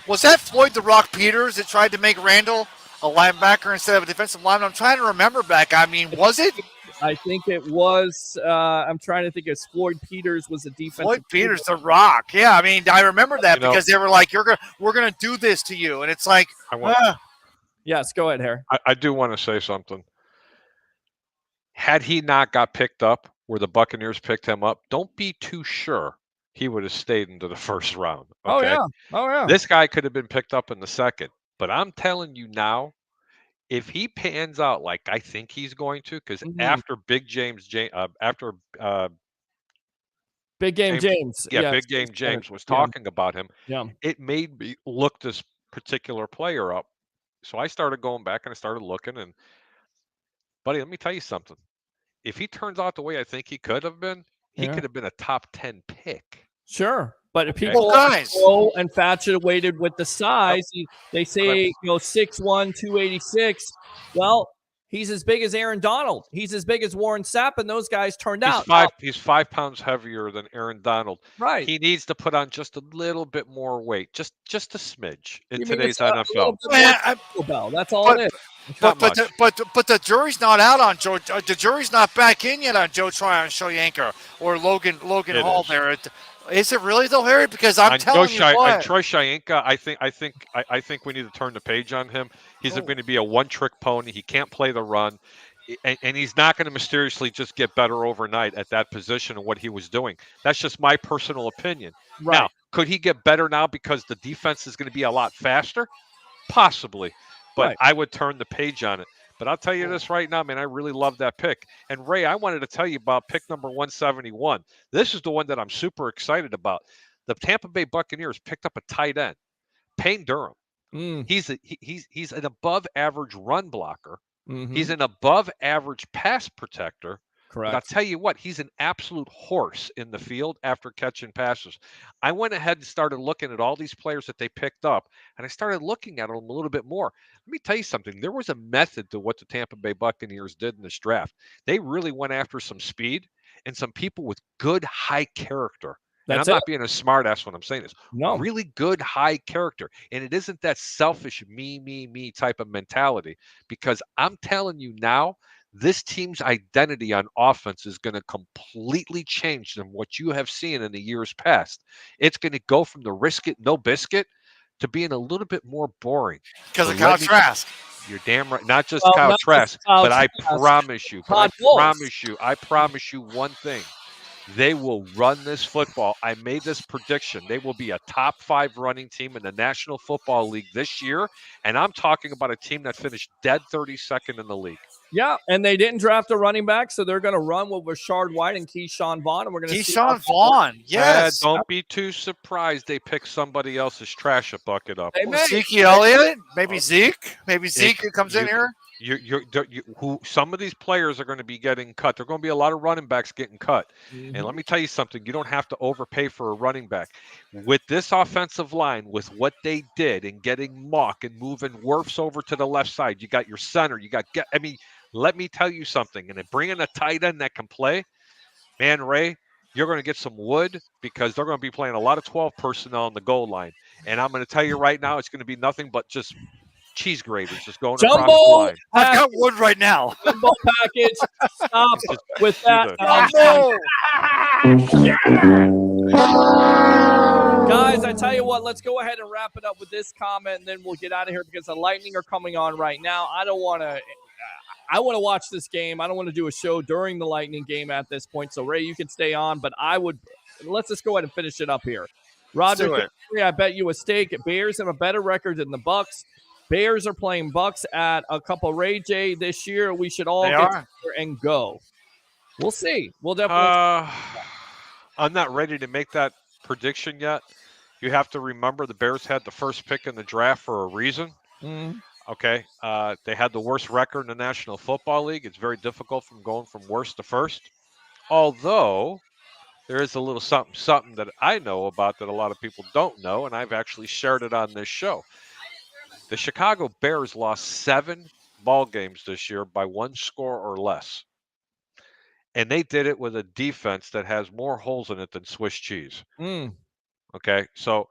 was that Floyd the Rock Peters that tried to make Randall a linebacker instead of a defensive lineman? I'm trying to remember back. I mean, was it? I think it was. I'm trying to think. It's Floyd Peters was a defensive. Floyd Peters, the Rock. Yeah, I mean, I remember that because they were like, we're gonna do this to you, and it's like, yes, go ahead, Harry. I do want to say something. Had he not got picked up where the Buccaneers picked him up, don't be too sure he would have stayed into the first round. Okay? Oh yeah. This guy could have been picked up in the second. But I'm telling you now, if he pans out like I think he's going to, because after Big Game James was talking about him, it made me look this particular player up. So I started going back and I started looking, and buddy, let me tell you something. If he turns out the way I think he could have been, he could have been a top 10 pick. Sure. But if people are so infatuated with the size, they say, 6'1", 286. Well, he's as big as Aaron Donald. He's as big as Warren Sapp, and those guys turned out. He's 5 pounds heavier than Aaron Donald. Right. He needs to put on just a little bit more weight, just a smidge in today's NFL. That's all it is. But the jury's not out on Joe. The jury's not back in yet on Joe Tryon and Shoyinka or Logan Hall there. Is it really though, Harry? Because I'm telling you what. On Troy Shoyinka, I think we need to turn the page on him. He's going to be a one-trick pony. He can't play the run, and he's not going to mysteriously just get better overnight at that position and what he was doing. That's just my personal opinion. Right. Now, could he get better now because the defense is going to be a lot faster? Possibly, but I would turn the page on it. But I'll tell you this right now, man, I really love that pick. And Ray, I wanted to tell you about pick number 171. This is the one that I'm super excited about. The Tampa Bay Buccaneers picked up a tight end, Payne Durham. He's an above average run blocker. He's an above average pass protector. Correct. But I'll tell you what, he's an absolute horse in the field after catching passes. I went ahead and started looking at all these players that they picked up, and I started looking at them a little bit more. Let me tell you something. There was a method to what the Tampa Bay Buccaneers did in this draft. They really went after some speed and some people with good high character. And I'm not being a smart ass when I'm saying this. No. Really good high character. And it isn't that selfish me type of mentality, because I'm telling you now, this team's identity on offense is going to completely change than what you have seen in the years past. It's going to go from the risk it, no biscuit to being a little bit more boring. Because of Kyle Trask. You're damn right. Not just Kyle Trask, but I promise you, I promise you one thing. They will run this football. I made this prediction. They will be a top 5 running team in the National Football League this year. And I'm talking about a team that finished dead 32nd in the league. Yeah, and they didn't draft a running back, so they're going to run with Rashard White and Keyshawn Vaughn, and we're going to see. Keyshawn Vaughn, yes. Don't be too surprised they pick somebody else's trash a bucket up. Zeke Elliott, maybe Zeke. Maybe Zeke comes in here. Some of these players are going to be getting cut. There are going to be a lot of running backs getting cut. Mm-hmm. And let me tell you something. You don't have to overpay for a running back. With this offensive line, with what they did in getting Mock and moving Wirfs over to the left side, you got your center. Let me tell you something. And then bringing a tight end that can play, man, Ray, you're going to get some wood because they're going to be playing a lot of 12 personnel on the goal line. And I'm going to tell you right now, it's going to be nothing but just cheese graters just going across the line. I've got wood right now. Jumbo package. Stop with that. Guys, I tell you what, let's go ahead and wrap it up with this comment, and then we'll get out of here because the Lightning are coming on right now. I want to watch this game. I don't want to do a show during the Lightning game at this point. So, Ray, you can stay on, but let's just go ahead and finish it up here. Roger, I bet you a stake. Bears have a better record than the Bucks. Bears are playing Bucks at a couple Ray J this year. We should all get together and go. We'll see. We'll definitely. I'm not ready to make that prediction yet. You have to remember the Bears had the first pick in the draft for a reason. Okay. They had the worst record in the National Football League. It's very difficult from going from worst to first. Although there is a little something that I know about that a lot of people don't know, and I've actually shared it on this show. The Chicago Bears lost 7 ball games this year by 1 score or less. And they did it with a defense that has more holes in it than Swiss cheese. Okay. So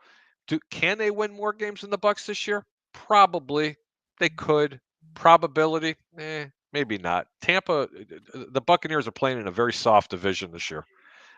can they win more games than the Bucks this year? Probably. They could. Probability? Maybe not. Tampa, the Buccaneers are playing in a very soft division this year.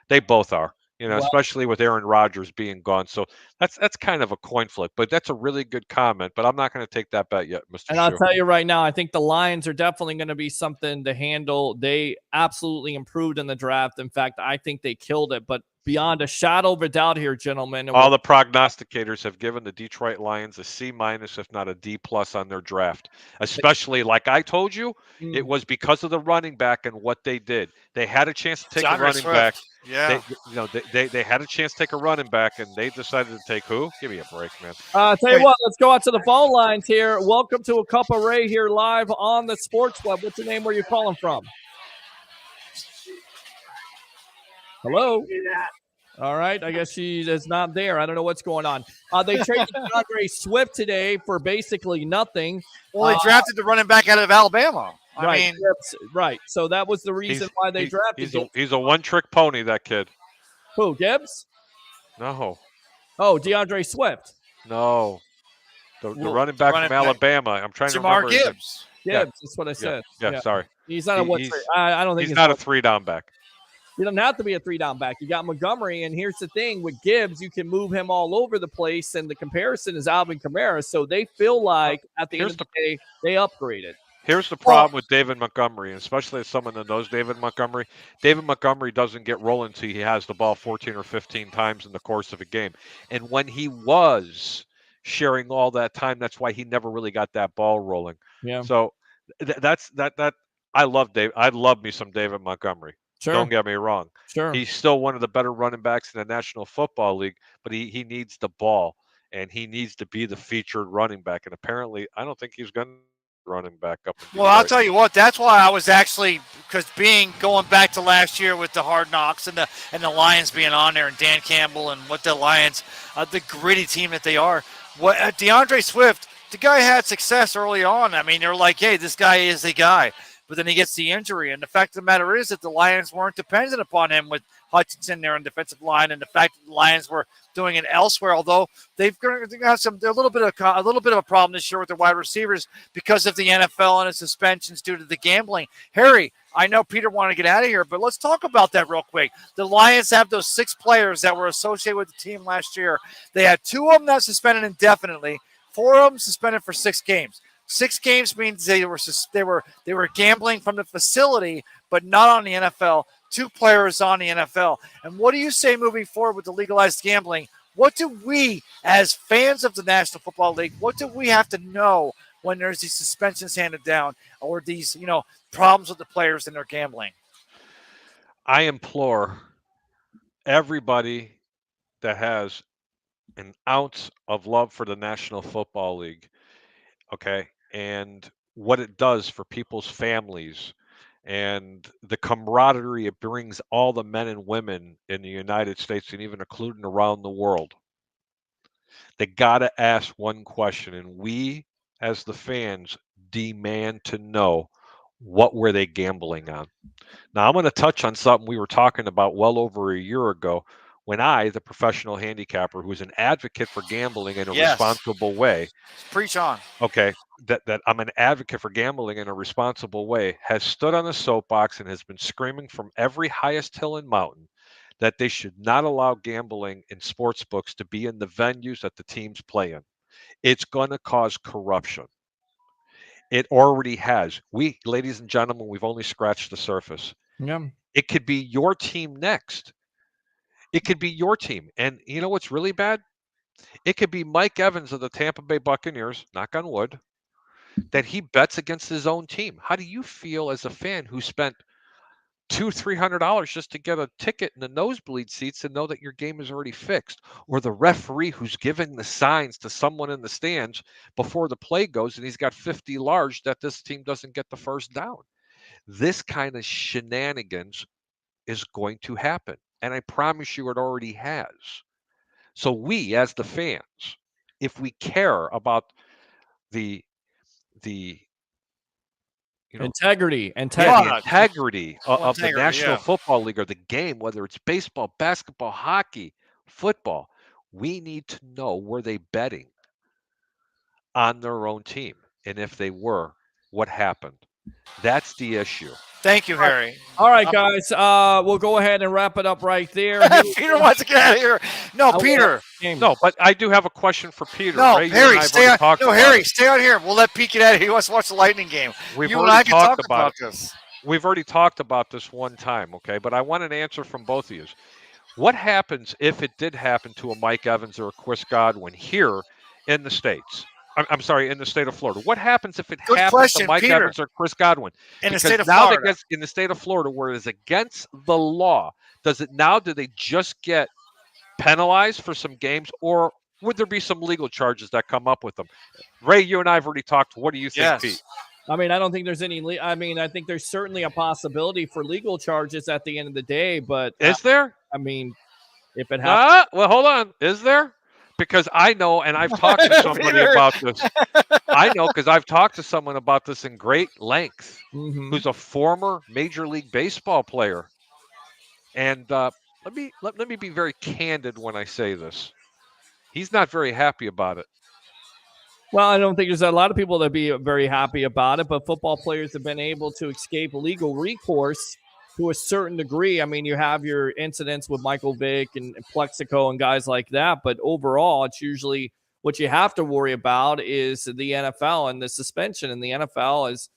They both are. Especially with Aaron Rodgers being gone. So that's kind of a coin flip, but that's a really good comment. But I'm not going to take that bet yet, Mr. And I'll tell you right now, I think the Lions are definitely going to be something to handle. They absolutely improved in the draft. In fact, I think they killed it. But beyond a shadow of a doubt here, gentlemen. All the prognosticators have given the Detroit Lions a C-, if not a D+ on their draft. Especially, like I told you, it was because of the running back and what they did. They had a chance to take a running back. Yeah. They had a chance to take a running back, and they decided to take who? Give me a break, man. Tell you what, let's go out to the phone lines here. Welcome to A Cup of Ray here live on the Sports Web. What's your name? Where are you calling from? Hello? All right. I guess she is not there. I don't know what's going on. They traded DeAndre Swift today for basically nothing. Well, they drafted the running back out of Alabama. Right. So that was the reason why they drafted him. He's a one-trick pony, that kid. Who, Gibbs? No. Oh, DeAndre Swift. No. The running back from Alabama. I'm trying to remember. Gibbs. Gibbs, that's what I said. Yeah, sorry. He's not I don't think he's not a 3-down back. He doesn't have to be a 3-down back. You got Montgomery, and here's the thing. With Gibbs, you can move him all over the place, and the comparison is Alvin Kamara, so they feel like at the end of the day, they upgraded. Here's the problem with David Montgomery, and especially as someone that knows David Montgomery. David Montgomery doesn't get rolling until he has the ball 14 or 15 times in the course of a game. And when he was sharing all that time, that's why he never really got that ball rolling. Yeah. So that's I love Dave. I love me some David Montgomery. Sure. Don't get me wrong. Sure. He's still one of the better running backs in the National Football League, but he needs the ball, and he needs to be the featured running back. And apparently, I don't think he's going to running back up. Well, I'll tell you what. That's why I was actually going back to last year with the Hard Knocks and the Lions being on there and Dan Campbell and what the Lions, the gritty team that they are. What DeAndre Swift, the guy had success early on. I mean, they're like, hey, this guy is the guy. But then he gets the injury. And the fact of the matter is that the Lions weren't dependent upon him with Hutchinson there on defensive line, and the fact that the Lions were doing it elsewhere. Although they're a little bit of a problem this year with their wide receivers because of the NFL and its suspensions due to the gambling. Harry, I know Peter wanted to get out of here, but let's talk about that real quick. The Lions have those 6 players that were associated with the team last year. They had 2 of them that suspended indefinitely, 4 of them suspended for 6 games. 6 games means they were gambling from the facility, but not on the NFL. 2 players on the NFL. And what do you say moving forward with the legalized gambling? What do we, as fans of the National Football League, what do we have to know when there's these suspensions handed down or these, problems with the players and their gambling? I implore everybody that has an ounce of love for the National Football League, okay, and what it does for people's families and the camaraderie it brings all the men and women in the United States and even including around the world. They got to ask one question, and we, as the fans, demand to know what were they gambling on. Now, I'm going to touch on something we were talking about well over a year ago when I, the professional handicapper, who's an advocate for gambling in a Yes. responsible way, Preach on. okay, that I'm an advocate for gambling in a responsible way, has stood on a soapbox and has been screaming from every highest hill and mountain that they should not allow gambling in sports books to be in the venues that the teams play in. It's going to cause corruption. It already has. We, ladies and gentlemen, we've only scratched the surface. Yeah. It could be your team next. It could be your team. And you know what's really bad? It could be Mike Evans of the Tampa Bay Buccaneers, knock on wood, that he bets against his own team. How do you feel as a fan who spent $200-300 just to get a ticket in the nosebleed seats and know that your game is already fixed? Or the referee who's giving the signs to someone in the stands before the play goes and he's got 50 large that this team doesn't get the first down. This kind of shenanigans is going to happen. And I promise you it already has. So we, as the fans, if we care about the integrity the Yeah. integrity of the Integrity, National yeah. Football League or the game, whether it's baseball, basketball, hockey, football, we need to know, were they betting on their own team? And if they were, what happened? That's the issue. Thank you, Harry. All right, guys. We'll go ahead and wrap it up right there. Peter wants to get out of here. No, Peter. No, but I do have a question for Peter. No, Ray, you and Harry, I have stay already on. talked No, about Harry, it. stay out here. We'll let Pete get out of here. He wants to watch the Lightning game. We've You and I already can talk talked about about it. this. We've already talked about this one time, okay? But I want an answer from both of you. What happens if it did happen to a Mike Evans or a Chris Godwin here in the States? I'm sorry, in the state of Florida. What happens if it Good happens question, to Mike Peter. Evans or Chris Godwin? In the Because state of now Florida. in the state of Florida, where it is against the law, do they just get penalized for some games, or would there be some legal charges that come up with them? Ray, you and I have already talked. What do you think, Yes. Pete? I mean, I don't think there's any. I think there's certainly a possibility for legal charges at the end of the day. But Is there? I mean, if it happens, Well, hold on. Is there? Because I know, and I've talked to somebody Peter. about this. I know because I've talked to someone about this in great length, who's a former Major League Baseball player. And let me be very candid when I say this. He's not very happy about it. well, I don't think there's a lot of people that be very happy about it. But football players have been able to escape legal recourse to a certain degree. I mean, you have your incidents with Michael Vick and Plexico and guys like that. But overall, it's usually what you have to worry about is the NFL and the suspension. And the NFL has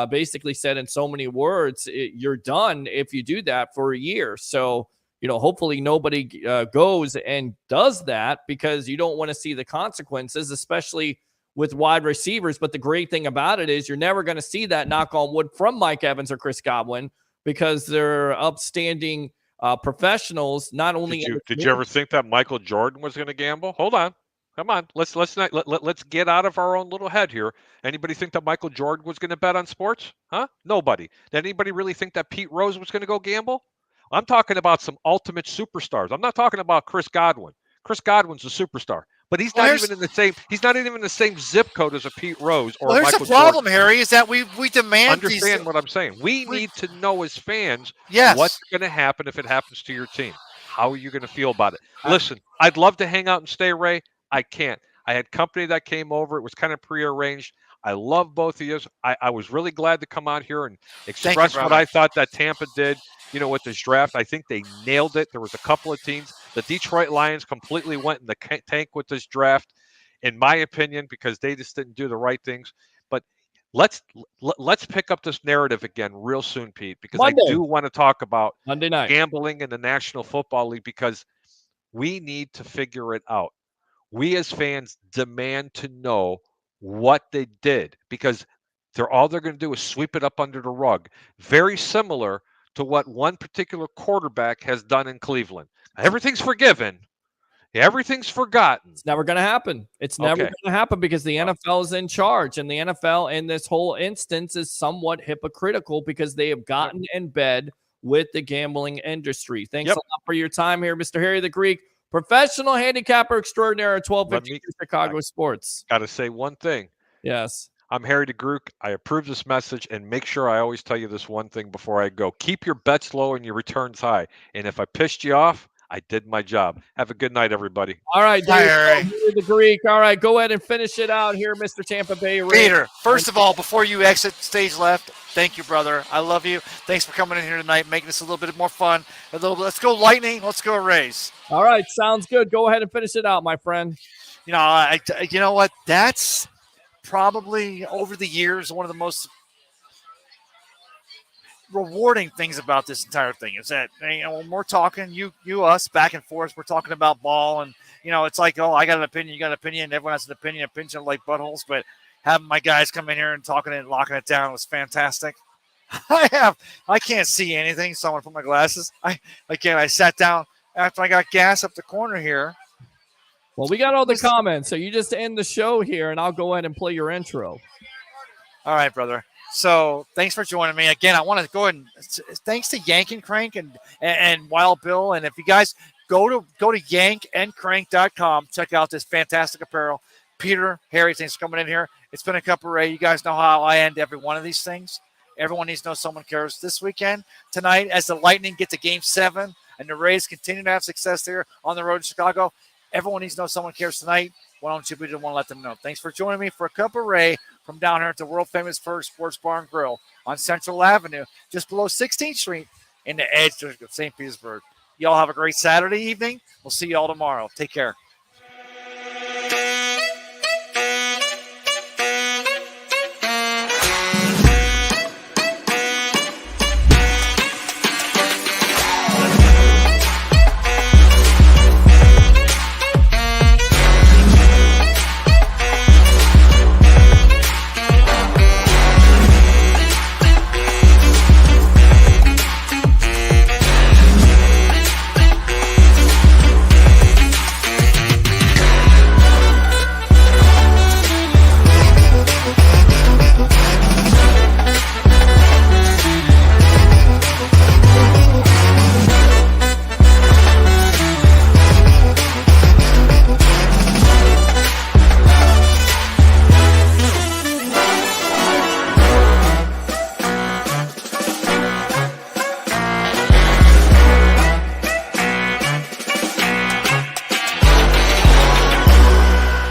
basically said in so many words, you're done if you do that for a year. So, hopefully nobody goes and does that because you don't want to see the consequences, especially with wide receivers. But the great thing about it is you're never going to see that, knock on wood, from Mike Evans or Chris Godwin, because they're upstanding professionals. Not only did you ever think that Michael Jordan was going to gamble? Hold on, come on, let's get out of our own little head here. Anybody think that Michael Jordan was going to bet on sports? Huh? Nobody. Did anybody really think that Pete Rose was going to go gamble? I'm talking about some ultimate superstars. I'm not talking about Chris Godwin. Chris Godwin's a superstar, but he's not even in the same. He's not even in the same zip code as a Pete Rose or here's Michael the problem, Jordan. Harry, is that we demand. Understand what I'm saying? We need to know as fans Yes. what's going to happen if it happens to your team. How are you going to feel about it? Listen, I'd love to hang out and stay, Ray. I can't. I had company that came over. It was kind of prearranged. I love both of you. I was really glad to come out here and express what I thought that Tampa did, with this draft. I think they nailed it. There was a couple of teams. The Detroit Lions completely went in the tank with this draft, in my opinion, because they just didn't do the right things. But let's pick up this narrative again real soon, Pete, because Monday. I do want to talk about Monday night. gambling in the National Football League because we need to figure it out. We as fans demand to know what they did because all they're going to do is sweep it up under the rug. Very similar to what one particular quarterback has done in Cleveland. Everything's forgiven. Everything's forgotten. It's never going to happen. It's never going to happen because the NFL is in charge, and the NFL in this whole instance is somewhat hypocritical because they have gotten in bed with the gambling industry. Thanks a lot for your time here, Mr. Harry the Greek, professional handicapper extraordinaire at 1250 Chicago Sports. Got to say one thing. Yes. I'm Harry the Greek. I approve this message, and make sure I always tell you this one thing before I go. Keep your bets low and your returns high. And if I pissed you off, I did my job. Have a good night, everybody. All right, Harry the Greek. All right, go ahead and finish it out here, Mr. Tampa Bay Rays. Peter, first of all, before you exit stage left, thank you, brother. I love you. Thanks for coming in here tonight, making this a little bit more fun. Let's go Lightning. Let's go Rays. All right, sounds good. Go ahead and finish it out, my friend. You know what? That's probably over the years one of the most rewarding things about this entire thing is that when we're talking, us back and forth, we're talking about ball, and it's like, oh, I got an opinion, you got an opinion, everyone has an opinion like buttholes, but having my guys come in here and talking and locking it down was fantastic. I can't see anything, so I'm gonna put my glasses. I sat down after I got gas up the corner here. Well, we got all the comments, so you just end the show here, and I'll go ahead and play your intro. All right, brother. So thanks for joining me. Again, I want to go ahead and thanks to Yank and Crank and Wild Bill. And if you guys go to yankandcrank.com, check out this fantastic apparel. Peter, Harry, thanks for coming in here. It's been a cup of Ray. You guys know how I end every one of these things. Everyone needs to know someone cares. This weekend, tonight, as the Lightning get to Game 7 and the Rays continue to have success there on the road in Chicago, everyone needs to know someone cares tonight. Why don't you want to let them know? Thanks for joining me for a cup of Ray from down here at the world-famous First Sports Bar and Grill on Central Avenue, just below 16th Street in the edge of St. Petersburg. Y'all have a great Saturday evening. We'll see you all tomorrow. Take care.